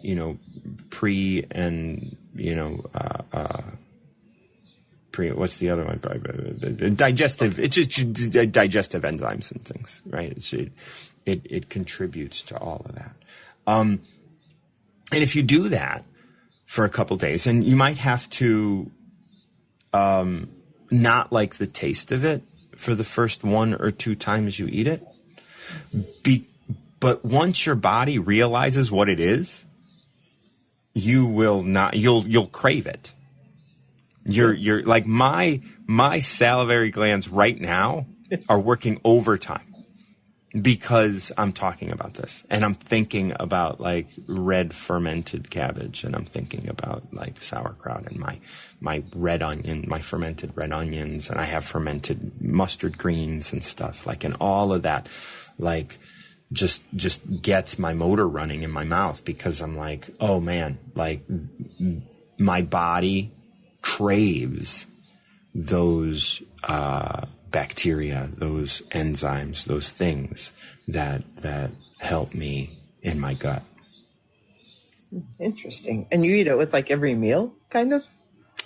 pre and, what's the other one? Digestive, it's just digestive enzymes and things, right? It contributes to all of that. And if you do that for a couple days, and you might have to, not like the taste of it for the first 1 or 2 times you eat it. But once your body realizes what it is, you'll crave it. You're like my salivary glands right now are working overtime because I'm talking about this, and I'm thinking about like red fermented cabbage, and I'm thinking about like sauerkraut and my red onion, my fermented red onions, and I have fermented mustard greens and stuff, like, and all of that, like, just gets my motor running in my mouth, because I'm like, oh man, like my body craves those bacteria, those enzymes, those things that help me in my gut. Interesting. And you eat it with like every meal, kind of?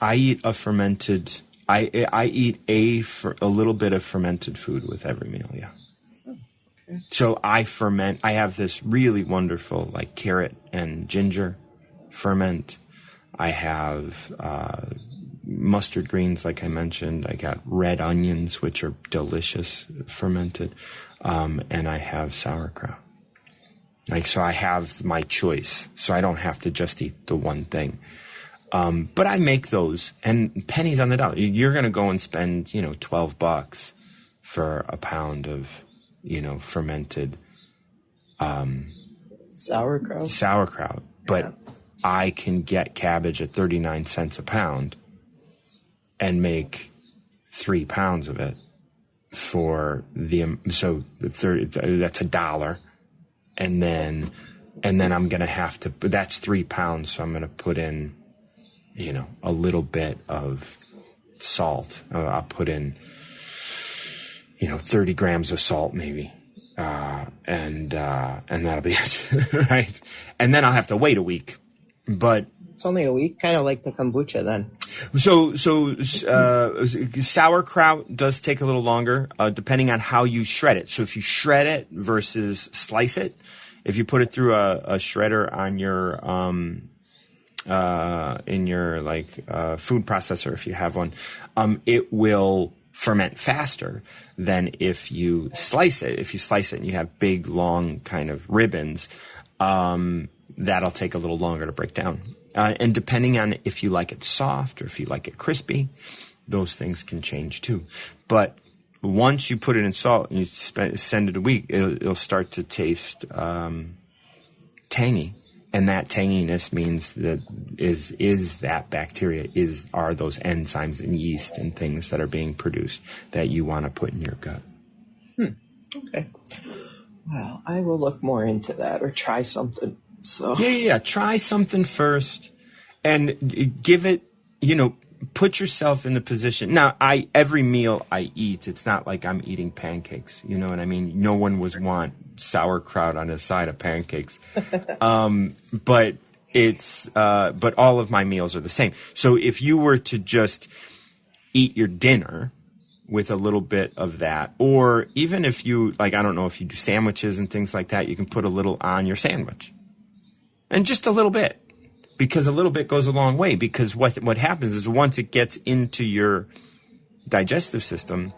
I eat a fermented I eat for a little bit of fermented food with every meal. Yeah. Okay. So I ferment. I have this really wonderful like carrot and ginger ferment. I have mustard greens, like I mentioned. I got red onions, which are delicious, fermented, and I have sauerkraut. Like, so I have my choice, so I don't have to just eat the one thing. But I make those, and pennies on the dollar. You're going to go and spend, $12 for a pound of, fermented sauerkraut. But Yeah. I can get cabbage at 39 cents a pound and make 3 pounds of it for that's $1. And then I'm going to have to, that's 3 pounds. So I'm going to put in, a little bit of salt. I'll put in, 30 grams of salt maybe. And that'll be it. Right. And then I'll have to wait a week, but It's only a week, kind of like the kombucha then. So sauerkraut does take a little longer, depending on how you shred it. So if you shred it versus slice it, if you put it through a shredder on your in your food processor, if you have one, it will ferment faster than if you slice it. If you slice it and you have big, long kind of ribbons, that'll take a little longer to break down. And depending on if you like it soft or if you like it crispy, those things can change too. But once you put it in salt and you send it a week, it'll start to taste tangy. And that tanginess means that is that bacteria, are those enzymes and yeast and things that are being produced that you want to put in your gut. Okay. Well, I will look more into that or try something. So Yeah. Try something first and give it, put yourself in the position. Now, every meal I eat, it's not like I'm eating pancakes. You know what I mean? No one would want sauerkraut on the side of pancakes. But all of my meals are the same. So if you were to just eat your dinner with a little bit of that, or even if you, I don't know if you do sandwiches and things like that, you can put a little on your sandwich. And just a little bit, because a little bit goes a long way. Because what happens is once it gets into your digestive system,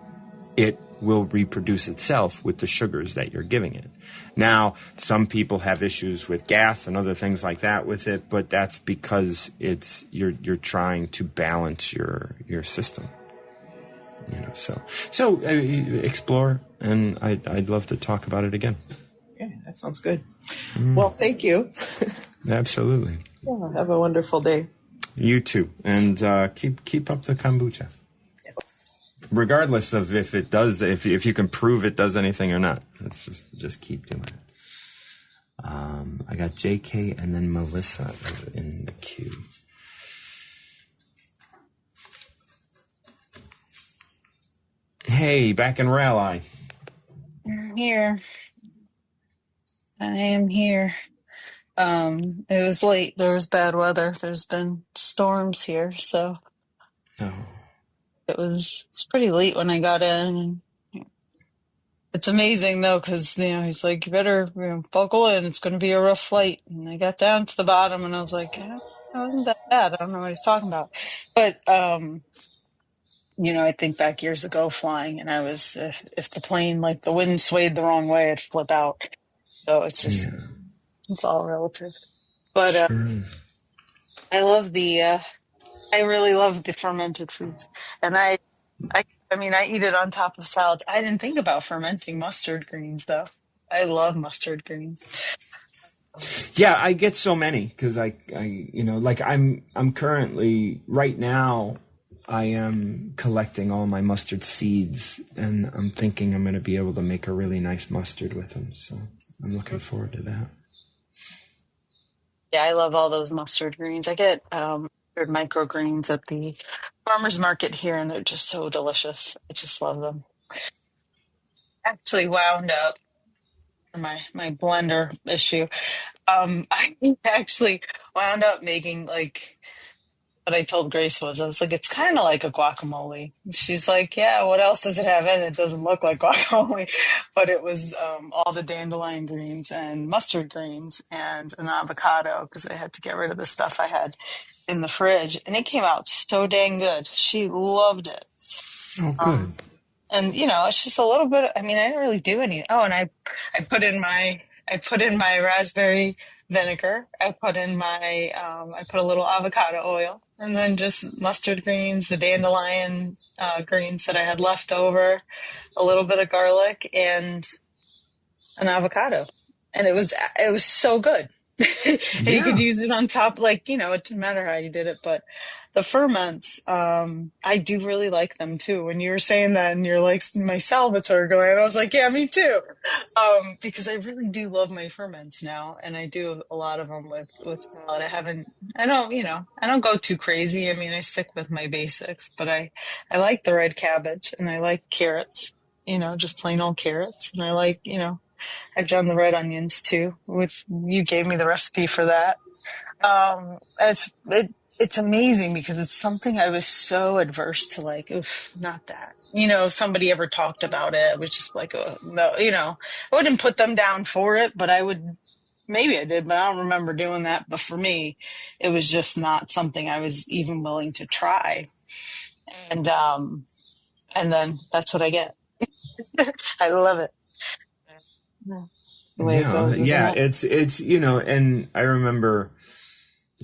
it will reproduce itself with the sugars that you're giving it. Now, some people have issues with gas and other things like that with it, but that's because you're trying to balance your system. So explore, and I'd love to talk about it again. Okay, that sounds good. Well, thank you. Absolutely. Yeah, have a wonderful day. You too, and keep up the kombucha, regardless of if it does, if you can prove it does anything or not. Let's just keep doing it. I got JK and then Melissa in the queue. Hey, back in Raleigh. I'm here. I am here. It was late. There was bad weather. There's been storms here, so Oh. it's pretty late when I got in. It's amazing though, because he's like, you better buckle in. It's going to be a rough flight. And I got down to the bottom, and I was like, it wasn't that bad. I don't know what he's talking about, but I think back years ago flying, and I was if the plane the wind swayed the wrong way, I'd flip out. So it's just it's all relative. But Sure. I really love the fermented foods, and I eat it on top of salads. I didn't think about fermenting mustard greens though. I love mustard greens. Yeah, I get so many because I'm currently right now I am collecting all my mustard seeds, and I'm thinking I'm going to be able to make a really nice mustard with them. So I'm looking forward to that. Yeah, I love all those mustard greens. I get microgreens at the farmer's market here, and they're just so delicious. I just love them. Actually wound up my blender issue. I actually wound up making what I told Grace was, I was like, it's kind of like a guacamole. She's like, yeah, what else does it have in it? It doesn't look like guacamole. But it was all the dandelion greens and mustard greens and an avocado because I had to get rid of the stuff I had in the fridge. And it came out so dang good. She loved it. Oh, good. Um, and it's just a little bit. I mean, I didn't really do any. Oh, and I put in my raspberry vinegar. I put a little avocado oil, and then just mustard greens, the dandelion greens that I had left over, a little bit of garlic, and an avocado, and it was so good. And you could Yeah. use it on top, like, it didn't matter how you did it, but the ferments, I do really like them too. When you were saying that and you're like my Salvatore gland, I was like, yeah, me too. Because I really do love my ferments now, and I do a lot of them with salad. I don't go too crazy. I mean, I stick with my basics, but I like the red cabbage and I like carrots, just plain old carrots. And I like, I've done the red onions too. You gave me the recipe for that. And it's amazing because it's something I was so adverse to, like, oof, not that. If somebody ever talked about it, it was just like, oh, no, I wouldn't put them down for it, but maybe I did, but I don't remember doing that. But for me, it was just not something I was even willing to try. And then that's what I get. I love it. Yeah. The way it Yeah. goes, isn't Yeah. it? It's, and I remember,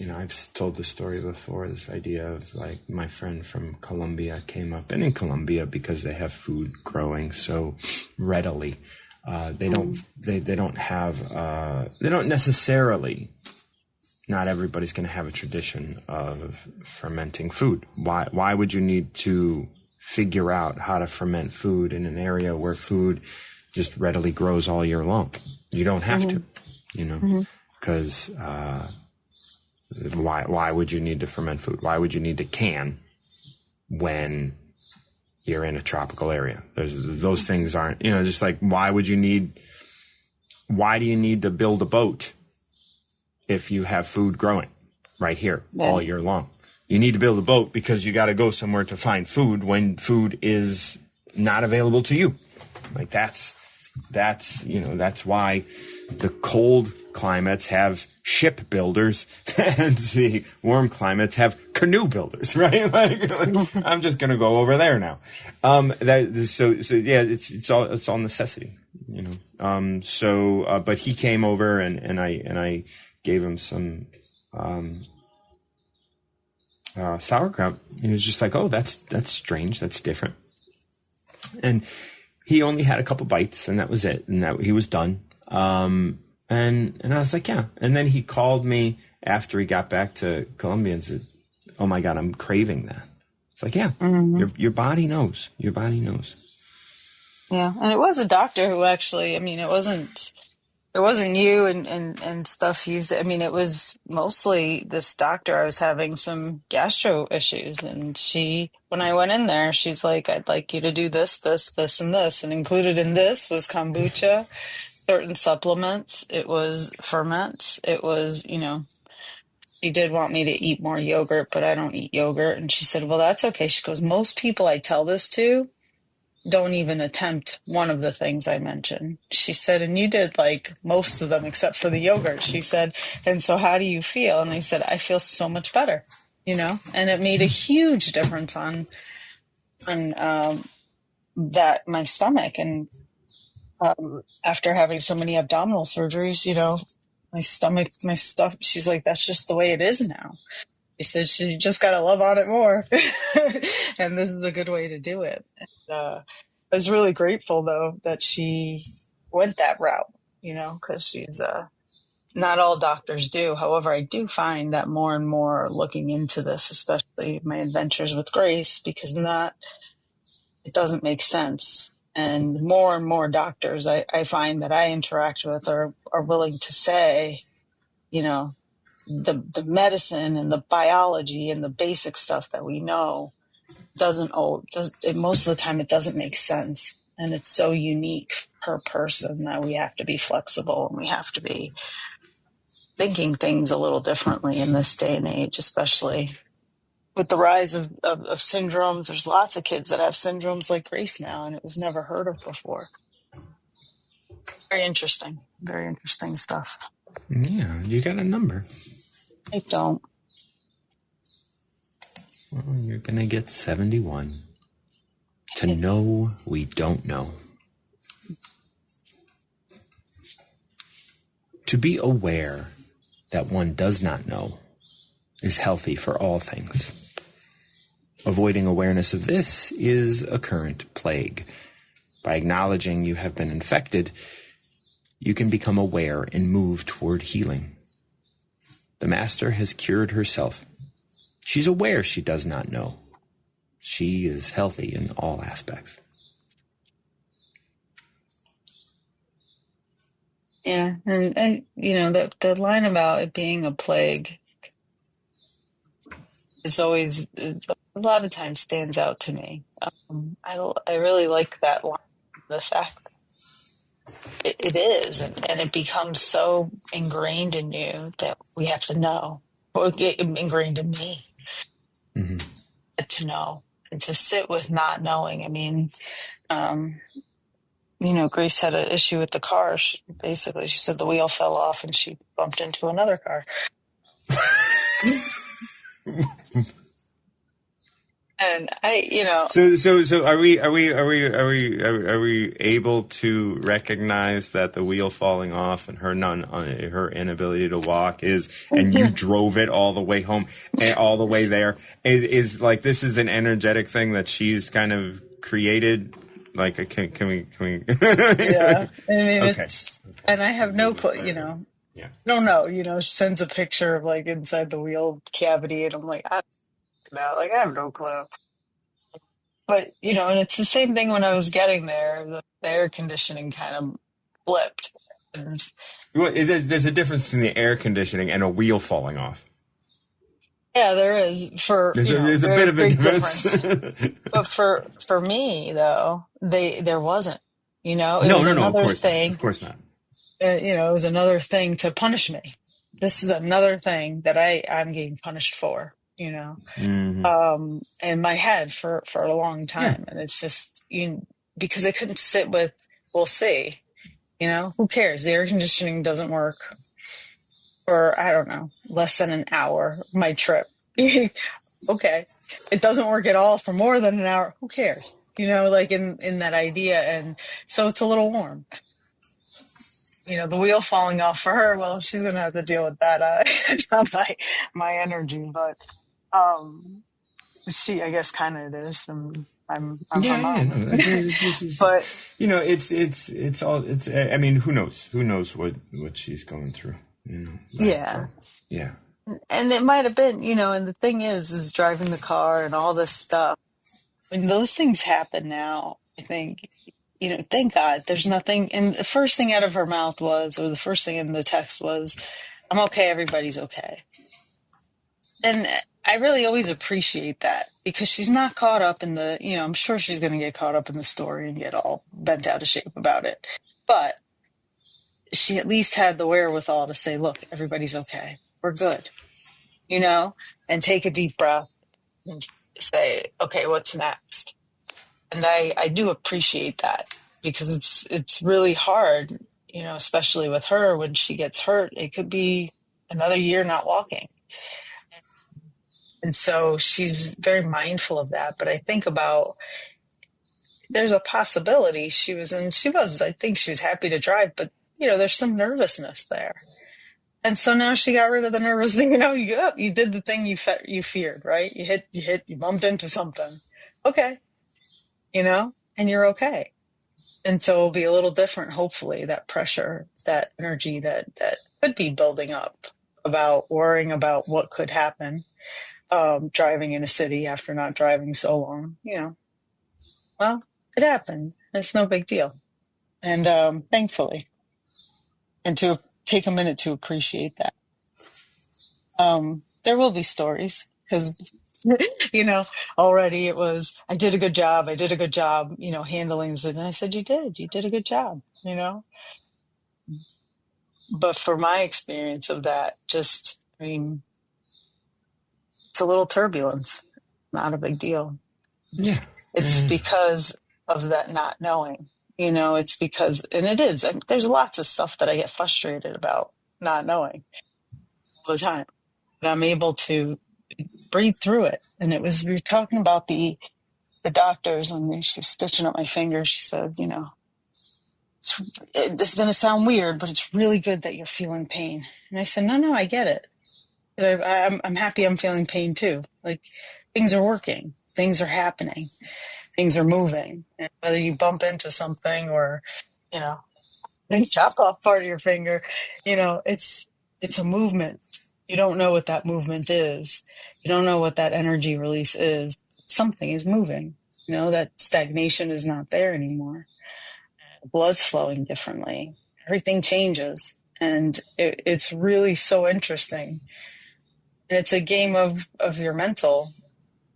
I've told the story before, this idea of like my friend from Colombia came up, and in Colombia, because they have food growing so readily, they don't necessarily, not everybody's going to have a tradition of fermenting food. Why would you need to figure out how to ferment food in an area where food just readily grows all year long? You don't have to, because, why would you need to ferment food? Why would you need to can when you're in a tropical area? Those things aren't, just like, why do you need to build a boat if you have food growing right here all year long? You need to build a boat because you got to go somewhere to find food when food is not available to you. Like that's why the cold climates have ship builders and the warm climates have canoe builders, right? Like I'm just going to go over there now. It's all necessity, but he came over and I gave him some, sauerkraut. He was just like, oh, that's strange. That's different. And he only had a couple bites and that was it. And that he was done. And I was like, yeah. And then he called me after he got back to Colombia and said, oh my God, I'm craving that. It's like, yeah, your body knows. Your body knows. Yeah. And it was a doctor who actually, I mean, it wasn't you and stuff used. I mean, it was mostly this doctor. I was having some gastro issues, and when I went in there, she's like, I'd like you to do this, this, this, and this. And included in this was kombucha, certain supplements. It was ferments. It was, she did want me to eat more yogurt, but I don't eat yogurt. And she said, well, that's okay. She goes, most people I tell this to don't even attempt one of the things I mentioned. She said, and you did like most of them except for the yogurt. She said, and so how do you feel? And I said, I feel so much better, and it made a huge difference on that, my stomach. And after having so many abdominal surgeries, my stomach, my stuff, she's like, that's just the way it is now. She said, she just got to love on it more. And this is a good way to do it. And, I was really grateful, though, that she went that route, because she's not all doctors do. However, I do find that more and more are looking into this, especially my adventures with Grace, because it doesn't make sense. And more doctors I find that I interact with are willing to say, the medicine and the biology and the basic stuff that we know most of the time it doesn't make sense, and it's so unique per person that we have to be flexible and we have to be thinking things a little differently in this day and age, especially. with the rise of syndromes, there's lots of kids that have syndromes like Grace now, and it was never heard of before. Very interesting stuff. Yeah, you got a number. I don't. Well, you're going to get 71. To know we don't know. To be aware that one does not know is healthy for all things. Avoiding awareness of this is a current plague. By acknowledging you have been infected, you can become aware and move toward healing. The Master has cured herself. She's aware she does not know. She is healthy in all aspects. Yeah, and you know, the line about it being a plague is always, a lot of times stands out to me. I really like that line, the fact that it is, and it becomes so ingrained in you that we have to know, or get ingrained in me, Mm-hmm. to know and to sit with not knowing. I mean, you know, Grace had an issue with the car. Basically, she said the wheel fell off and she bumped into another car. And So are we able to recognize that the wheel falling off and her inability to walk is, and you drove it all the way home and all the way there is like, this is an energetic thing that she's kind of created. Like, can we? Yeah, I mean, okay. And I have no clue, you know. Yeah. I don't know, you know, she sends a picture of like inside the wheel cavity, and I'm like, I have no clue. But, you know, and it's the same thing when I was getting there, the air conditioning kind of flipped. And Well, there's a difference in the air conditioning and a wheel falling off. yeah, there is, There's a bit of a difference. But for me though, there wasn't. You know, it No, was of another course thing. not. Of course not. You know, it was another thing to punish me. This is another thing that I'm getting punished for. You know, Mm-hmm. in my head for a long time, Yeah. and it's just because I couldn't sit with. We'll see. You know, who cares? The air conditioning doesn't work for, I don't know, less than an hour, my trip. Okay. It doesn't work at all for more than an hour. Who cares? You know, like in that idea. And so it's a little warm. You know, the wheel falling off for her, well, she's going to have to deal with that. It's not my energy, but she, I guess, kind of it is. I'm her mom. No. This is, But you know, it's all. It's. I mean, who knows? Who knows what she's going through? You know. yeah. Yeah. And it might have been, you know, and the thing is driving the car and all this stuff. When those things happen now, I think, you know, thank God there's nothing. And the first thing out of her mouth was, or the first thing in the text was, I'm okay, everybody's okay. And I really always appreciate that because she's not caught up in the, you know, I'm sure she's going to get caught up in the story and get all bent out of shape about it. But she at least had the wherewithal to say, look, everybody's okay. We're good, you know, and take a deep breath and say, okay, what's next? And I do appreciate that because it's really hard, you know, especially with her when she gets hurt. It could be another year not walking. And so she's very mindful of that. But I think about there's a possibility I think she was happy to drive, but you know, there's some nervousness there. And so now she got rid of the nervous thing. You know, you did the thing you feared, right? You bumped into something. Okay. You know, and you're okay. And so it'll be a little different, hopefully, that pressure, that energy that could be building up about worrying about what could happen, driving in a city after not driving so long, you know. Well, it happened. It's no big deal. And thankfully, and to take a minute to appreciate that. There will be stories because, you know, already it was, I did a good job, you know, handling this. And I said, you did a good job, you know. But for my experience of that, just, I mean, it's a little turbulence. Not a big deal. Yeah. It's because of that not knowing. It's because, and it is, and there's lots of stuff that I get frustrated about not knowing all the time. But I'm able to breathe through it. And we were talking about the doctors when she was stitching up my fingers. She said, this is going to sound weird, but it's really good that you're feeling pain. And I said, no, I get it. I'm happy I'm feeling pain too. Like, things are working, things are happening, things are moving. And whether you bump into something or, they chop off part of your finger, it's a movement. You don't know what that movement is. You don't know what that energy release is. Something is moving. That stagnation is not there anymore. Blood's flowing differently. Everything changes. And it's really so interesting. And it's a game of your mental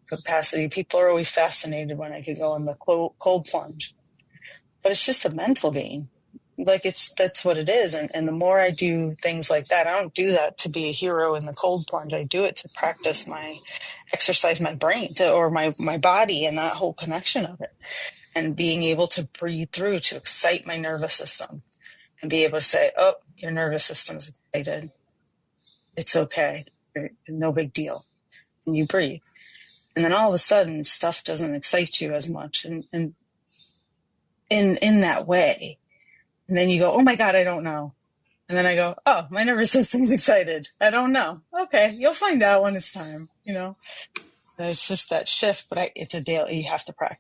capacity. People are always fascinated when I could go in the cold plunge. But it's just a mental game. Like, that's what it is. And the more I do things like that, I don't do that to be a hero in the cold plunge. I do it to exercise my brain or my body and that whole connection of it. And being able to breathe through, to excite my nervous system and be able to say, oh, your nervous system's excited. It's okay. No big deal. And you breathe. And then all of a sudden, stuff doesn't excite you as much. And in that way. And then you go, oh my God, I don't know. And then I go, oh, my nervous system's excited. I don't know. Okay, you'll find out when it's time, It's just that shift, but it's a daily, you have to practice.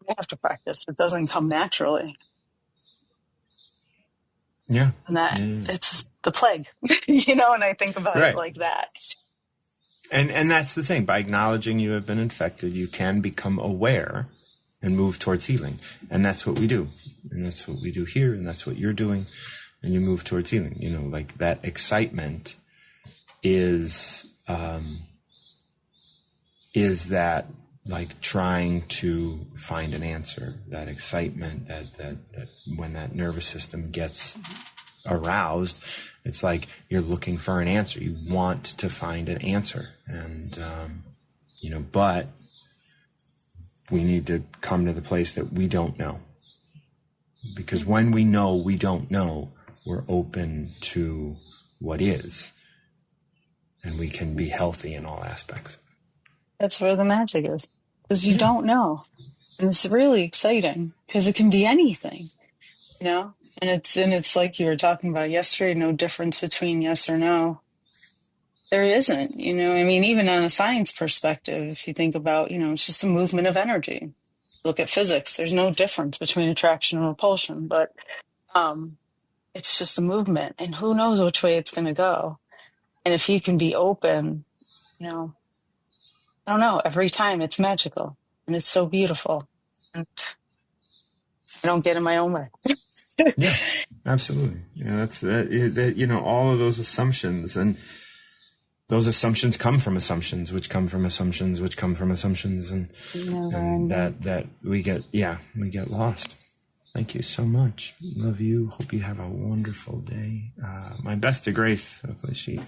You have to practice. It doesn't come naturally. Yeah. And it's the plague, and I think about it like that. And that's the thing. By acknowledging you have been infected, you can become aware and move towards healing. And that's what we do. And that's what we do here. And that's what you're doing. And you move towards healing. Like that excitement is that, like, trying to find an answer. That excitement, that when that nervous system gets aroused, it's like you're looking for an answer. You want to find an answer. And, but we need to come to the place that we don't know. Because when we know we don't know, we're open to what is. And we can be healthy in all aspects. That's where the magic is. Because you don't know. And it's really exciting. Because it can be anything, And it's like you were talking about yesterday, no difference between yes or no. There isn't, even on a science perspective, if you think about, it's just a movement of energy. Look at physics. There's no difference between attraction and repulsion, but it's just a movement, and who knows which way it's going to go. And if you can be open, I don't know, every time it's magical and it's so beautiful. And I don't get in my own way. Yeah, absolutely. That's all of those assumptions, and those assumptions come from assumptions, which come from assumptions, which come from assumptions, and that we get lost. Thank you so much. Love you. Hope you have a wonderful day. My best to Grace. Hopefully she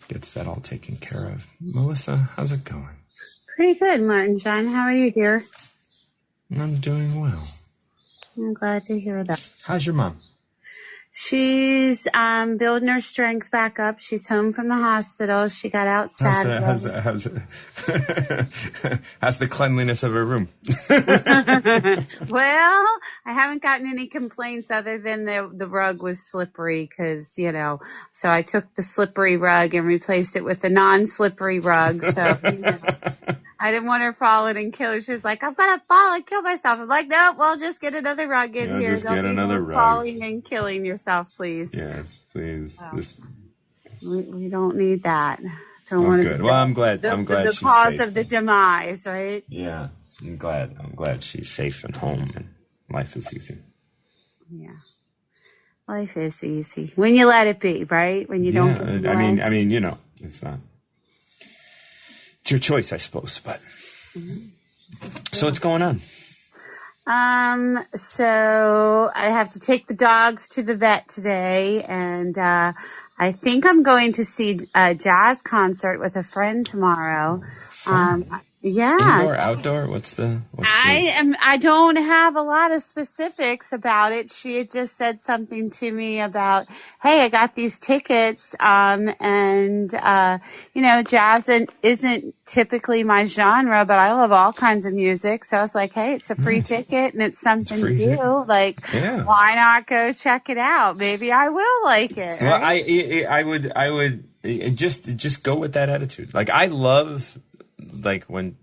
gets that all taken care of. Melissa, how's it going? Pretty good, Martin John. How are you, dear? I'm doing well. I'm glad to hear that. How's your mom? She's building her strength back up. She's home from the hospital. She got out Saturday. How's the cleanliness of her room? Well, I haven't gotten any complaints other than the rug was slippery because, so I took the slippery rug and replaced it with a non-slippery rug. So, I didn't want her falling and kill her. She was like, I'm going to fall and kill myself. I'm like, no, well, just get another rug in here. Just get another rug. Falling and killing yourself, please. Yes, please. We don't need that. Good. Well, I'm glad. I'm glad the she's cause safe. of the demise, right? Yeah, I'm glad she's safe and home, and life is easy. Yeah, life is easy when you let it be, right? When you don't. Get I mean, it's not. It's your choice, I suppose. But so what's going on? So I have to take the dogs to the vet today, and I think I'm going to see a jazz concert with a friend tomorrow. Fun. Yeah. Indoor, outdoor? What's the? I don't have a lot of specifics about it. She had just said something to me about, hey, I got these tickets, and jazz isn't typically my genre, but I love all kinds of music. So I was like, hey, it's a free ticket and it's something to do. Like, why not go check it out? Maybe I will like it. Well, right? I would just go with that attitude. Like, I love, like, when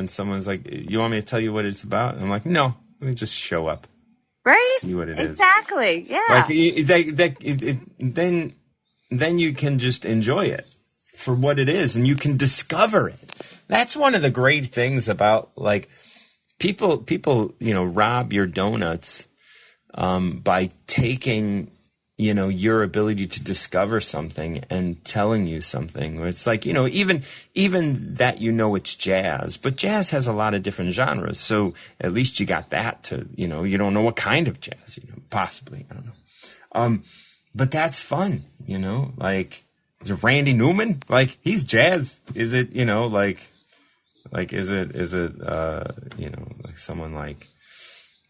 someone's like, you want me to tell you what it's about? I'm like, no, let me just show up. Right? See what it is. Exactly. Yeah. Like, then you can just enjoy it for what it is, and you can discover it. That's one of the great things about, like, people, rob your donuts, by taking, your ability to discover something and telling you something. It's like, even that, it's jazz, but jazz has a lot of different genres. So at least you got that to, you don't know what kind of jazz, possibly, I don't know. But that's fun, like, is it Randy Newman? Like, he's jazz. Is it, is it, like someone like,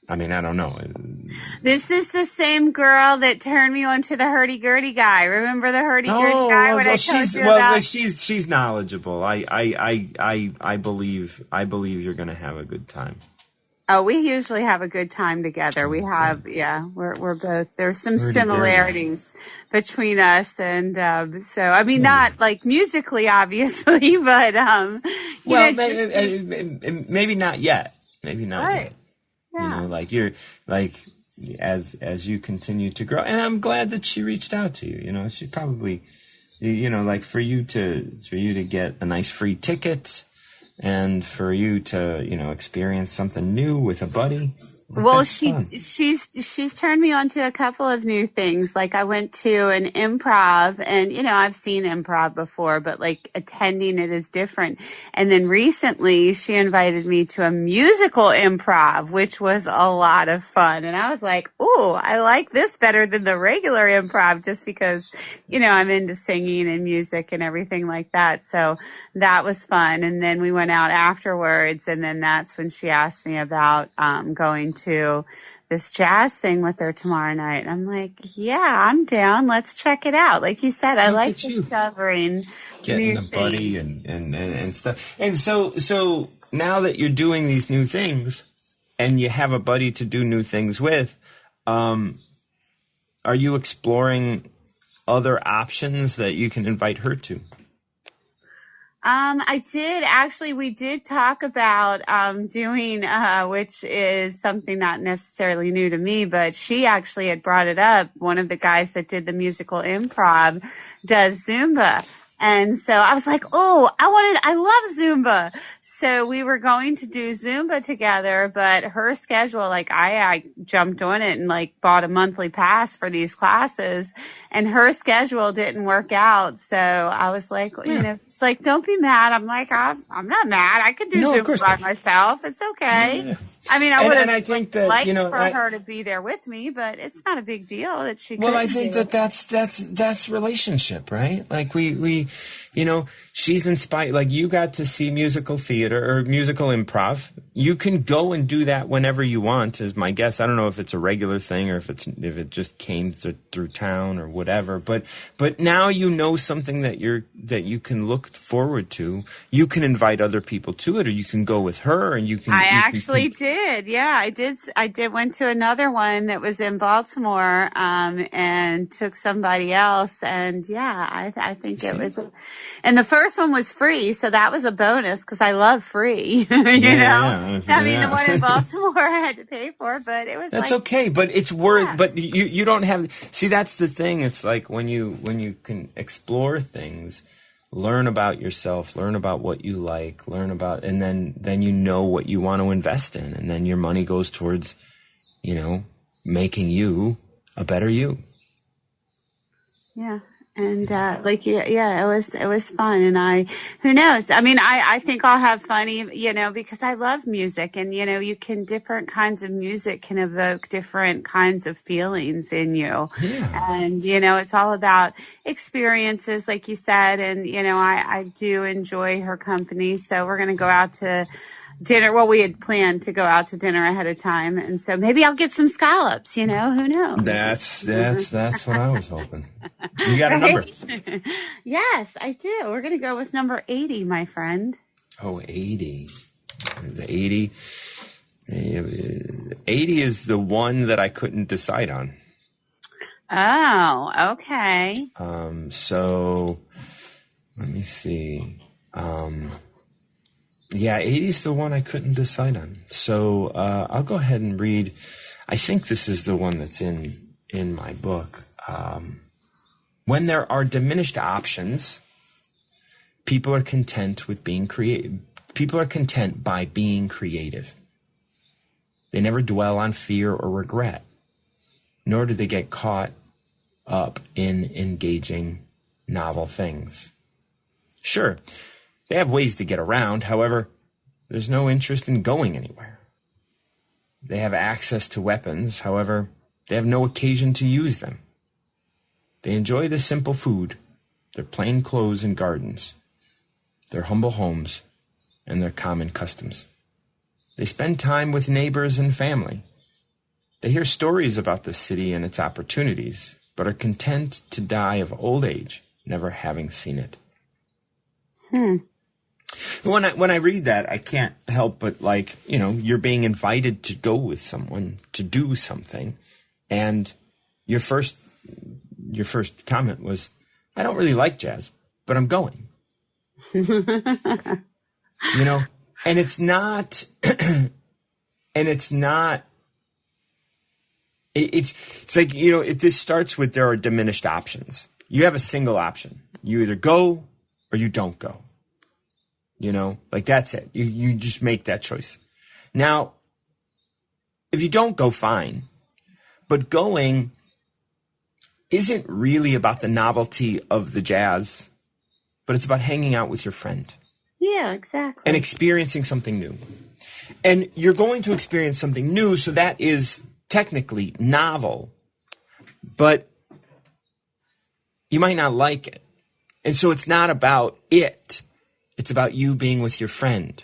I mean, I don't know. This is the same girl that turned me on to the hurdy-gurdy guy. Remember the hurdy-gurdy guy? Well, she's knowledgeable. I believe you're going to have a good time. Oh, we usually have a good time together. We have, we're both, there's some similarities between us. And, so, I mean, not like musically, obviously, but, maybe not yet. Maybe not yet. Yeah. Like you're like, as you continue to grow, and I'm glad that she reached out to you. She probably, like for you to get a nice free ticket, and for you to, experience something new with a buddy. Like, well, she's turned me on to a couple of new things. Like, I went to an improv, and I've seen improv before, but like attending it is different. And then recently she invited me to a musical improv, which was a lot of fun. And I was like, "Ooh, I like this better than the regular improv," just because I'm into singing and music and everything like that. So that was fun. And then we went out afterwards, and then that's when she asked me about going to this jazz thing with her tomorrow night. And I'm like, yeah, I'm down. Let's check it out. Like you said, I like discovering getting a buddy and stuff. And so now that you're doing these new things and you have a buddy to do new things with, are you exploring other options that you can invite her to? I did actually. We did talk about doing, which is something not necessarily new to me, but she actually had brought it up. One of the guys that did the musical improv does Zumba. And so I was like, oh, I love Zumba. So we were going to do Zumba together, but her schedule, like I jumped on it and like bought a monthly pass for these classes, and her schedule didn't work out. So I was like, it's like, don't be mad. I'm like, I'm not mad. I could do Zumba by myself. It's okay. Yeah. I mean, I would have liked for her to be there with me, but it's not a big deal that she. Well, I think that's relationship, right? Like we, she's inspired. Like, you got to see musical theater or musical improv. You can go and do that whenever you want, is my guess. I don't know if it's a regular thing or if it just came through town or whatever. But now something that you can look forward to. You can invite other people to it, or you can go with her, and you can. I actually did. Yeah, I did. Went to another one that was in Baltimore, and took somebody else. And yeah, I think it was. And the first one was free, so that was a bonus because I love free. Yeah. I mean, the one in Baltimore I had to pay for, but it was. That's okay, but it's worth. Yeah. But you don't have. See, that's the thing. It's like when you can explore things. Learn about yourself, learn about what you like, and then you know what you want to invest in, and then your money goes towards, making you a better you. Yeah. And, it was fun. And who knows? I mean, I think I'll have fun, because I love music, and, different kinds of music can evoke different kinds of feelings in you. Yeah. And, it's all about experiences, like you said. And, I do enjoy her company. So we're going to go out to dinner. Well, we had planned to go out to dinner ahead of time, and so maybe I'll get some scallops. Who knows? That's what I was hoping. You got a number? Yes, I do. We're gonna go with number 80, my friend. Oh, 80. The 80. 80 is the one that I couldn't decide on. Oh, okay. So let me see. Yeah, 80 is the one I couldn't decide on. So I'll go ahead and read. I think this is the one that's in my book. When there are diminished options, people are content with being creative. People are content by being creative. They never dwell on fear or regret, nor do they get caught up in engaging novel things. Sure, they have ways to get around. However, there's no interest in going anywhere. They have access to weapons. However, they have no occasion to use them. They enjoy the simple food, their plain clothes and gardens, their humble homes, and their common customs. They spend time with neighbors and family. They hear stories about the city and its opportunities, but are content to die of old age, never having seen it. When I read that, I can't help but you're being invited to go with someone to do something, and your first comment was, I don't really like jazz, but I'm going. And it's not, it's like, this starts with, there are diminished options. You have a single option. You either go or you don't go. That's it. You just make that choice. Now, if you don't go, fine. But going isn't really about the novelty of the jazz, but it's about hanging out with your friend. Yeah, exactly. And experiencing something new. And you're going to experience something new, so that is technically novel, but you might not like it. And so it's not about it. It's about you being with your friend.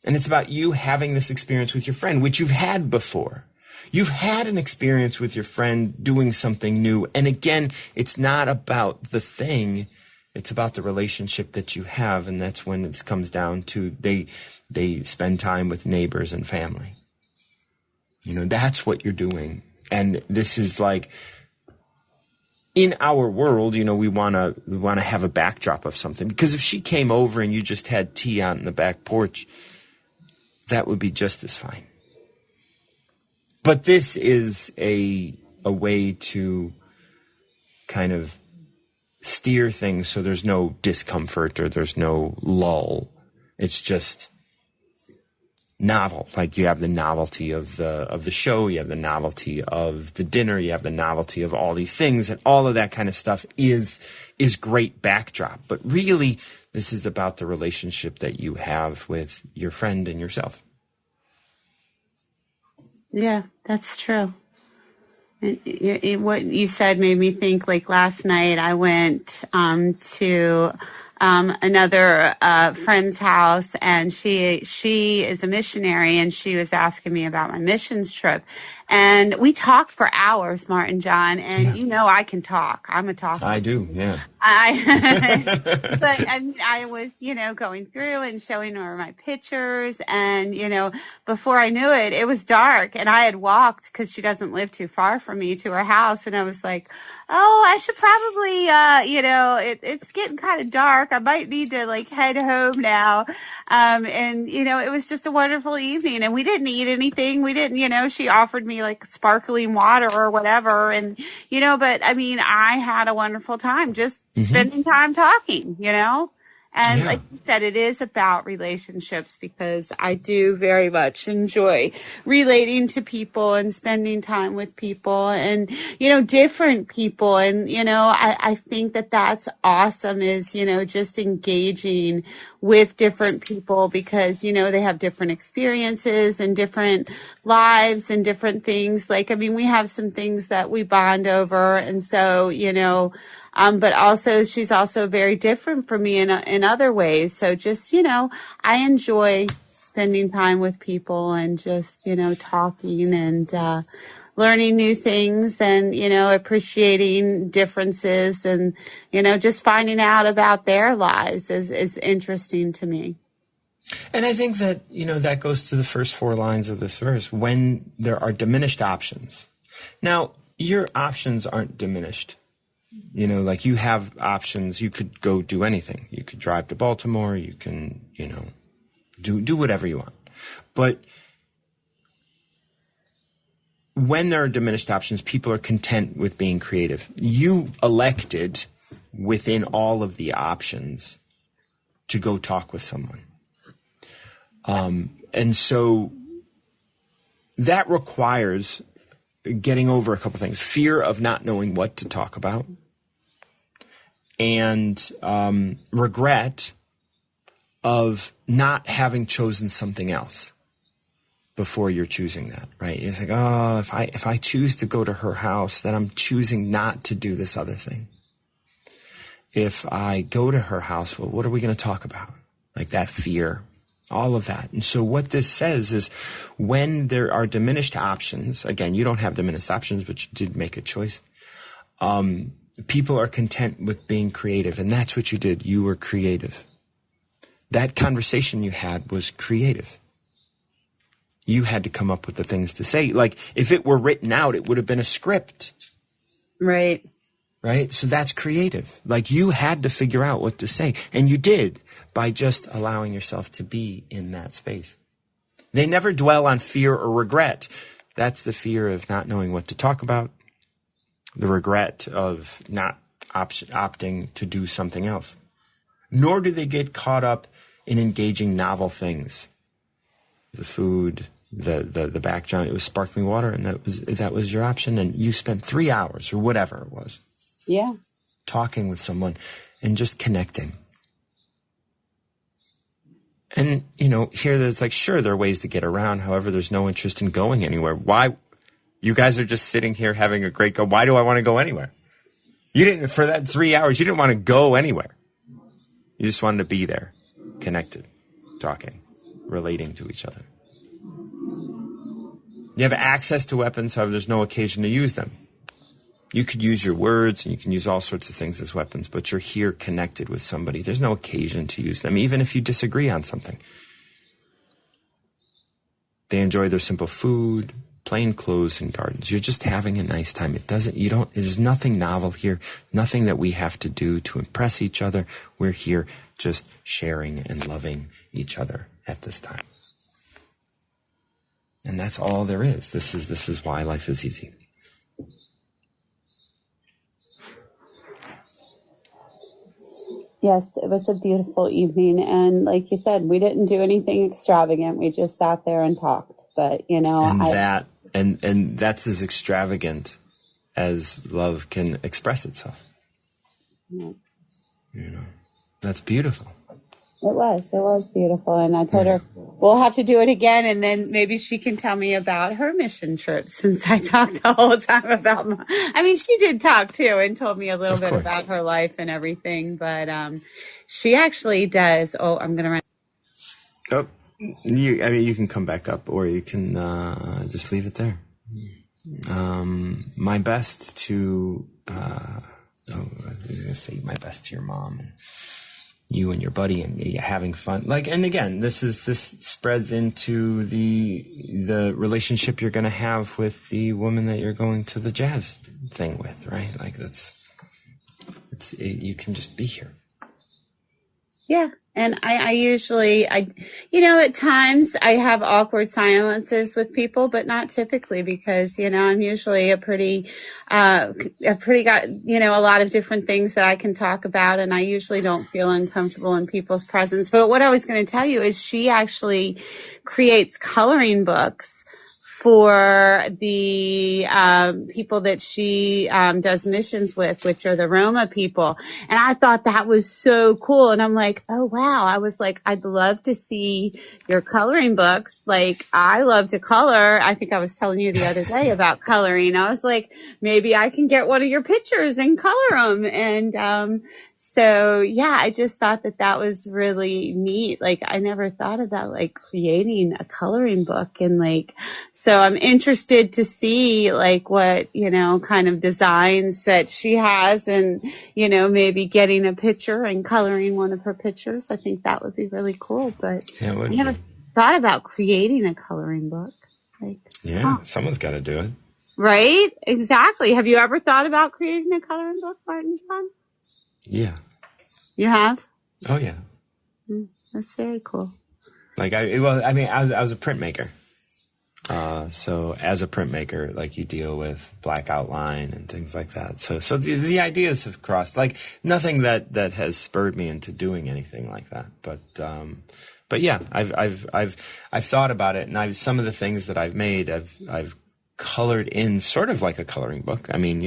And it's about you having this experience with your friend, which you've had before. You've had an experience with your friend doing something new. And again, it's not about the thing. It's about the relationship that you have. And that's when it comes down to they spend time with neighbors and family. That's what you're doing. And this is like, in our world, we want to have a backdrop of something, because if she came over and you just had tea out in the back porch, that would be just as fine. But this is a way to kind of steer things so there's no discomfort or there's no lull. It's just novel. Like, you have the novelty of the show, you have the novelty of the dinner, you have the novelty of all these things, and all of that kind of stuff is great backdrop. But really, this is about the relationship that you have with your friend and yourself. Yeah, that's true. What you said made me think, like, last night I went to another friend's house, and she is a missionary, and she was asking me about my missions trip. And we talked for hours, Martin John, and I can talk. I'm a talker. I do, yeah. But I was, going through and showing her my pictures, and, before I knew it, it was dark, and I had walked, because she doesn't live too far from me, to her house, and I was like, oh, I should probably, it's getting kind of dark. I might need to head home now. And, it was just a wonderful evening, and we didn't eat anything. We didn't, she offered me sparkling water or whatever. And, but I had a wonderful time just spending time talking, And Yeah. like you said, it is about relationships, because I do very much enjoy relating to people and spending time with people and, different people. And, I think that that's awesome, is, just engaging with different people, because, they have different experiences and different lives and different things. Like, I mean, we have some things that we bond over. And so, but also she's also very different from me in other ways. So just, I enjoy spending time with people and just, talking and, learning new things and, appreciating differences and, just finding out about their lives is interesting to me. And I think that, that goes to the first 4 lines of this verse, when there are diminished options. Now, your options aren't diminished. Like you have options. You could go do anything. You could drive to Baltimore. You can, do whatever you want. But when there are diminished options, people are content with being creative. You elected within all of the options to go talk with someone. And so that requires getting over a couple things. Fear of not knowing what to talk about. And regret of not having chosen something else before you're choosing that, right? It's like, oh, if I choose to go to her house, then I'm choosing not to do this other thing. If I go to her house, well, what are we going to talk about? Like that fear, all of that. And so what this says is, when there are diminished options, again, you don't have diminished options, but you did make a choice. People are content with being creative, and that's what you did. You were creative. That conversation you had was creative. You had to come up with the things to say. Like, if it were written out, it would have been a script. Right. Right? So that's creative. Like, you had to figure out what to say, and you did by just allowing yourself to be in that space. They never dwell on fear or regret. That's the fear of not knowing what to talk about. The regret of not opting to do something else. Nor do they get caught up in engaging novel things. The food, the background, it was sparkling water, and that was your option, and you spent 3 hours or whatever it was. Yeah. Talking with someone and just connecting. And, here there's like, sure, there are ways to get around. However, there's no interest in going anywhere. Why? You guys are just sitting here having a great go. Why do I want to go anywhere? You didn't, for that 3 hours, you didn't want to go anywhere. You just wanted to be there, connected, talking, relating to each other. You have access to weapons, however, there's no occasion to use them. You could use your words, and you can use all sorts of things as weapons, but you're here connected with somebody. There's no occasion to use them, even if you disagree on something. They enjoy their simple food, plain clothes, and gardens. You're just having a nice time. There's nothing novel here, nothing that we have to do to impress each other. We're here just sharing and loving each other at this time. And that's all there is. This is why life is easy. Yes, it was a beautiful evening. And like you said, we didn't do anything extravagant. We just sat there and talked. But, and that's as extravagant as love can express itself. Yeah. That's beautiful. It was beautiful. And I told her we'll have to do it again. And then maybe she can tell me about her mission trip, since I talked the whole time about she did talk too and told me a little bit about her life and everything. But she actually does. Oh, I'm going to run. Oh, you can come back up, or you can just leave it there. My best to, I was going to say my best to your mom and you and your buddy and having fun. And again, this spreads into the relationship you're going to have with the woman that you're going to the jazz thing with, right? Like you can just be here. Yeah. And I usually, at times I have awkward silences with people, but not typically because, I'm usually a lot of different things that I can talk about. And I usually don't feel uncomfortable in people's presence. But what I was going to tell you is she actually creates coloring books for the people that she does missions with, which are the Roma people. And I thought that was so cool. And I'm like, oh, wow. I was like, I'd love to see your coloring books. Like, I love to color. I think I was telling you the other day about coloring. I was like, maybe I can get one of your pictures and color them. And so, yeah, I just thought that was really neat. Like, I never thought about like creating a coloring book. And like, so I'm interested to see like what, kind of designs that she has and, maybe getting a picture and coloring one of her pictures. I think that would be really cool. But Yeah, I never thought about creating a coloring book. Like, someone's got to do it. Right? Exactly. Have you ever thought about creating a coloring book, Martin John? Yeah. You have? Oh, yeah. That's very cool. Like, I was a printmaker. So as a printmaker, like you deal with black outline and things like that. So the ideas have crossed, like nothing that has spurred me into doing anything like that. But yeah, I've thought about it, and some of the things that I've made, I've colored in sort of like a coloring book. I mean,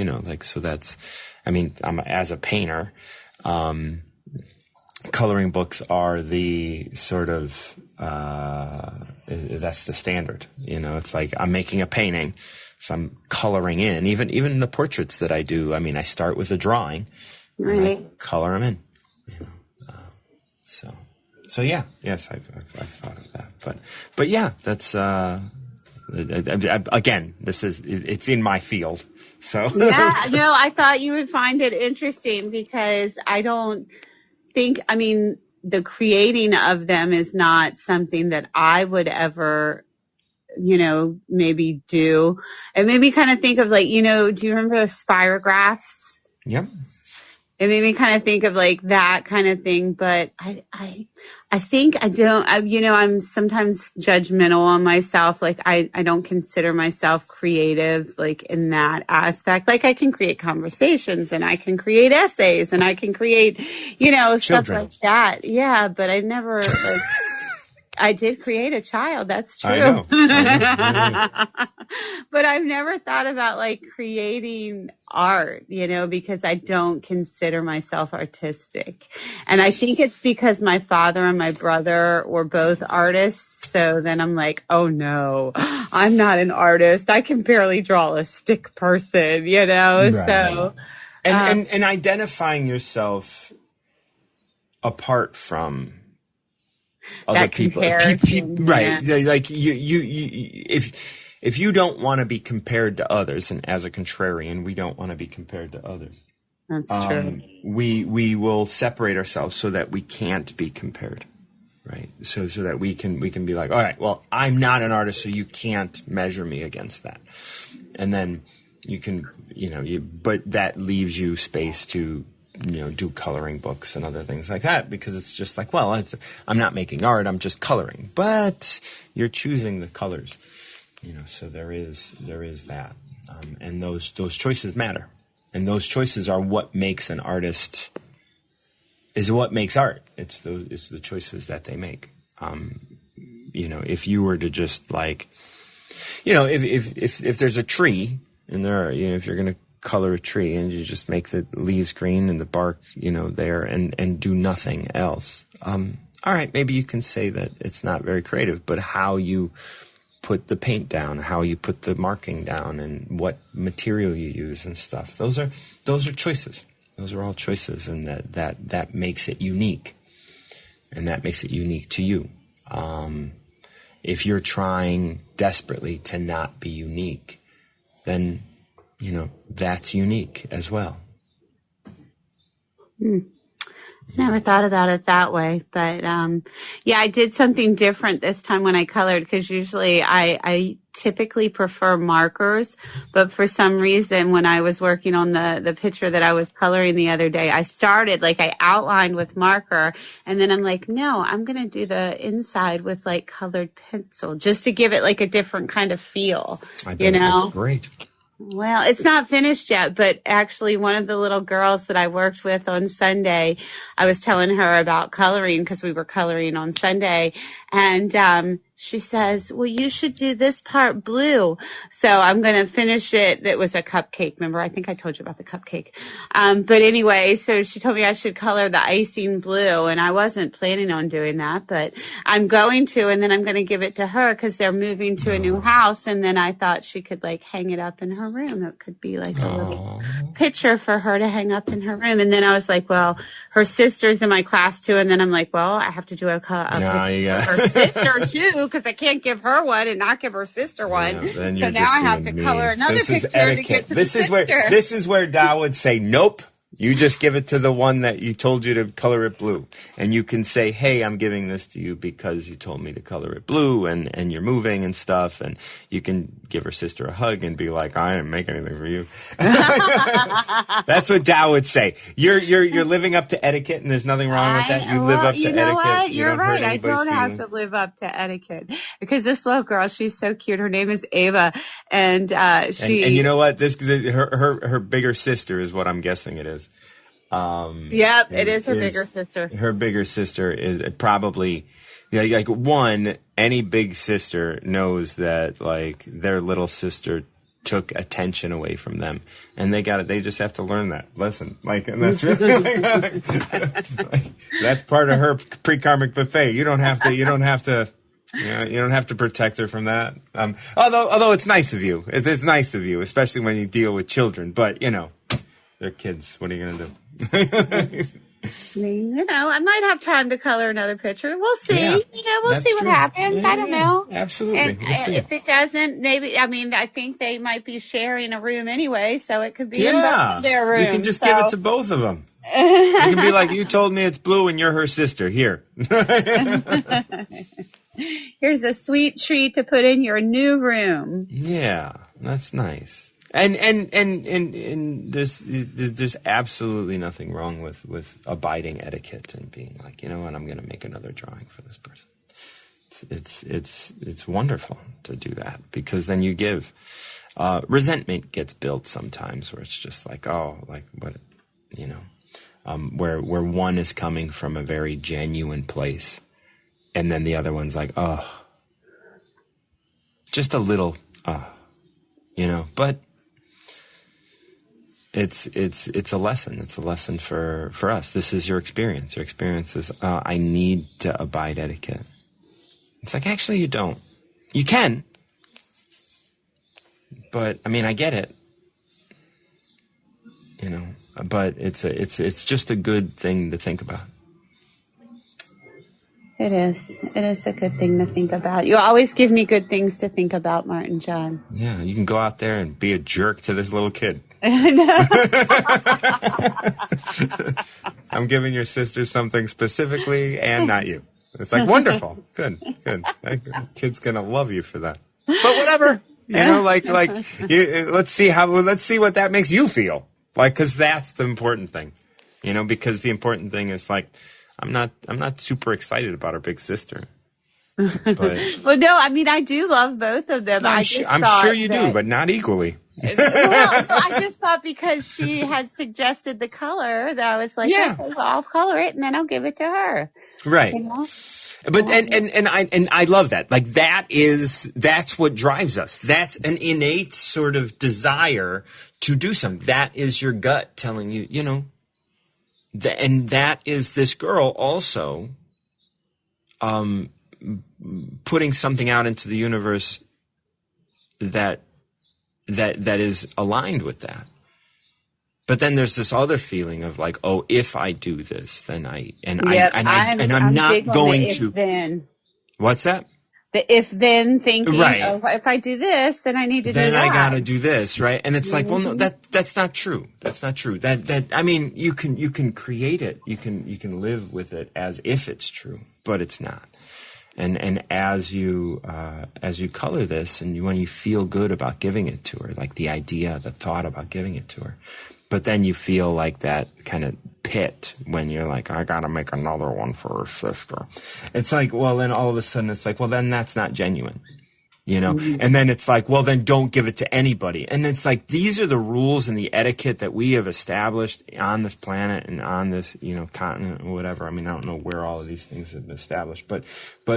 I'm as a painter, coloring books are the sort of, that's the standard, it's like I'm making a painting, so I'm coloring in, even the portraits that I do. I mean, I start with a drawing, right, and I color them in, so yeah, yes, I've thought of that, but yeah, that's, again, it's in my field. So yeah, no, I thought you would find it interesting because I don't think, the creating of them is not something that I would ever, maybe do. It made me kind of think of like, do you remember spirographs? Yep. It made me kind of think of like that kind of thing, but I think I don't, I'm sometimes judgmental on myself. Like I don't consider myself creative, like in that aspect. Like I can create conversations and I can create essays and I can create, stuff like that. Yeah. But I never like, I did create a child. That's true. I know. But I've never thought about like creating art, because I don't consider myself artistic. And I think it's because my father and my brother were both artists. So then I'm like, oh no, I'm not an artist. I can barely draw a stick person, Right. So. And identifying yourself apart from other people, right? Yeah. Like if you don't want to be compared to others, and as a contrarian, we don't want to be compared to others. That's true. We will separate ourselves so that we can't be compared, right? So that we can be like, all right, well, I'm not an artist, so you can't measure me against that, and then you can, but that leaves you space to, do coloring books and other things like that, because it's just like, well, I'm not making art, I'm just coloring, but you're choosing the colors, so there is that, and those choices matter, and those choices are what makes an artist, is what makes art. It's the choices that they make. If you were to just like, if there's a tree and there are, if you're going to color a tree and you just make the leaves green and the bark, there and do nothing else. All right, maybe you can say that it's not very creative, but how you put the paint down, how you put the marking down, and what material you use and stuff. Those are choices. Those are all choices, and that makes it unique. And that makes it unique to you. If you're trying desperately to not be unique, then that's unique as well. Never thought about it that way, but yeah, I did something different this time when I colored, because usually I typically prefer markers, but for some reason when I was working on the picture that I was coloring the other day, I outlined with marker, and then I'm like, no, I'm gonna do the inside with like colored pencil just to give it like a different kind of feel. I bet that's great. Well, it's not finished yet, but actually one of the little girls that I worked with on Sunday, I was telling her about coloring because we were coloring on Sunday, and she says, well, you should do this part blue. So I'm going to finish it. It was a cupcake. Remember, I think I told you about the cupcake. But anyway, so she told me I should color the icing blue, and I wasn't planning on doing that, but I'm going to, and then I'm going to give it to her because they're moving to a new house. And then I thought she could like hang it up in her room. It could be like a little picture for her to hang up in her room. And then I was like, well, her sister's in my class too. And then I'm like, well, I have to do a picture for her sister too, because I can't give her one and not give her sister one. Yeah, so now I have to color another picture to get to the sister. This is where Dow would say, nope. You just give it to the one that you told you to color it blue. And you can say, hey, I'm giving this to you because you told me to color it blue, and you're moving and stuff. And you can give her sister a hug and be like, I didn't make anything for you. That's what Dow would say. You're living up to etiquette, and there's nothing wrong with that. You live up to etiquette. You know what? You You're don't hurt right. I anybody's don't have feelings. to live up to etiquette, because this little girl, she's so cute. Her name is Ava, and she. And you know what? Her bigger sister is what I'm guessing it is. Yep, it is her bigger sister. Her bigger sister is probably, like any big sister knows that like their little sister took attention away from them, and they just have to learn that lesson. Like, and that's really that's part of her pre-karmic buffet. You don't have to you don't have to protect her from that. Although it's nice of you. It's nice of you, especially when you deal with children. But they're kids. What are you gonna do? I might have time to color another picture. We'll see. Yeah, We'll see what happens. Yeah, I don't know. Absolutely. And if it doesn't, maybe, I think they might be sharing a room anyway, so it could be in both of their rooms. You can just give it to both of them. You can be like, you told me it's blue and you're her sister. Here. Here's a sweet treat to put in your new room. Yeah, that's nice. And there's absolutely nothing wrong with abiding etiquette and being like, you know what, I'm going to make another drawing for this person. It's wonderful to do that, because then you give. Resentment gets built sometimes where it's just like, oh, like what, where one is coming from a very genuine place, and then the other one's like, oh, just a little, but. It's a lesson. It's a lesson for us. This is your experience. Your experience is, I need to abide etiquette. It's like, actually, you don't. You can. But, I get it. But it's just a good thing to think about. It is. It is a good thing to think about. You always give me good things to think about, Martin John. Yeah, you can go out there and be a jerk to this little kid. I'm giving your sister something specifically and not you. It's like, wonderful. Good. That kid's going to love you for that. But whatever. Let's see what that makes you feel. Like, because that's the important thing. Because the important thing is like, I'm not super excited about our big sister. But well, no, I do love both of them. I'm sure you do, but not equally. Well, I just thought because she had suggested the color that I was like, yeah, okay, well, I'll color it and then I'll give it to her. Right. But and I love that. Like that's what drives us. That's an innate sort of desire to do something. That is your gut telling you, and that is this girl also putting something out into the universe that is aligned with that. But then there's this other feeling of like, oh, if I do this, then I'm not going to. Then. What's that? the if-then thinking. Right. Oh, if I do this, then I need to do that. Then I gotta do this, right? And it's like, well, no, that's not true. That's not true. I mean, you can create it. You can live with it as if it's true, but it's not. And as you color this, and when you feel good about giving it to her, like the thought about giving it to her, but then you feel like that kind of pit when you're like, I gotta make another one for her sister. It's like, well, then all of a sudden it's like, well, then that's not genuine, you know? Mm-hmm. And then it's like, well, then don't give it to anybody. And it's like, these are the rules and the etiquette that we have established on this planet and on this, you know, continent or whatever. I mean, I don't know where all of these things have been established, but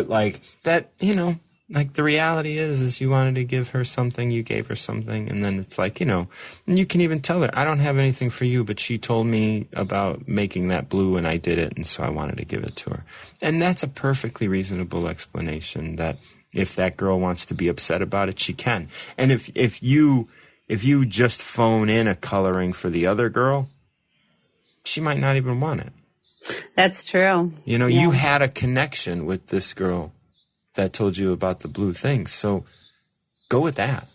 like that, you know, like the reality is you wanted to give her something, you gave her something, and then it's like, you know, and you can even tell her, I don't have anything for you, but she told me about making that blue and I did it, and so I wanted to give it to her. And that's a perfectly reasonable explanation that if that girl wants to be upset about it, she can. And if you just phone in a coloring for the other girl, she might not even want it. That's true. You know, you had a connection with this girl that told you about the blue thing. So go with that.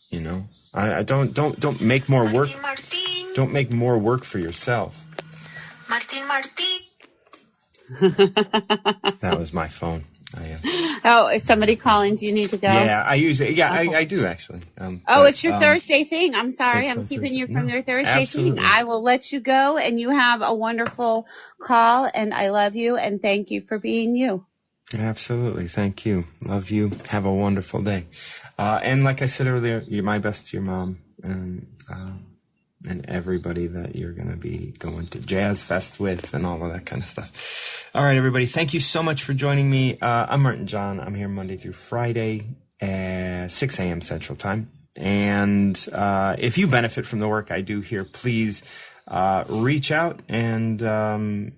You know, I don't make more work. Martin. Don't make more work for yourself. Martin. That was my phone. Oh, is somebody calling? Do you need to go? Yeah, I use it. Yeah, I do actually. It's your Thursday thing. I'm sorry. I'm keeping you from your Thursday thing. I will let you go, and you have a wonderful call, and I love you, and thank you for being you. Absolutely. Thank you. Love you. Have a wonderful day. And like I said earlier, you're my best to your mom and everybody that you're going to be going to Jazz Fest with and all of that kind of stuff. All right, everybody. Thank you so much for joining me. I'm Martin John. I'm here Monday through Friday at 6 a.m. Central Time. And if you benefit from the work I do here, please reach out and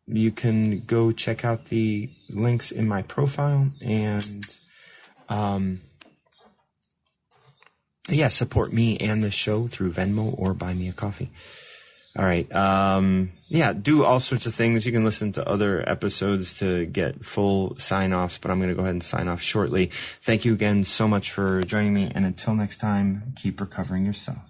you can go check out the links in my profile and, support me and the show through Venmo or buy me a coffee. All right. Do all sorts of things. You can listen to other episodes to get full sign-offs, but I'm going to go ahead and sign off shortly. Thank you again so much for joining me. And until next time, keep recovering yourself.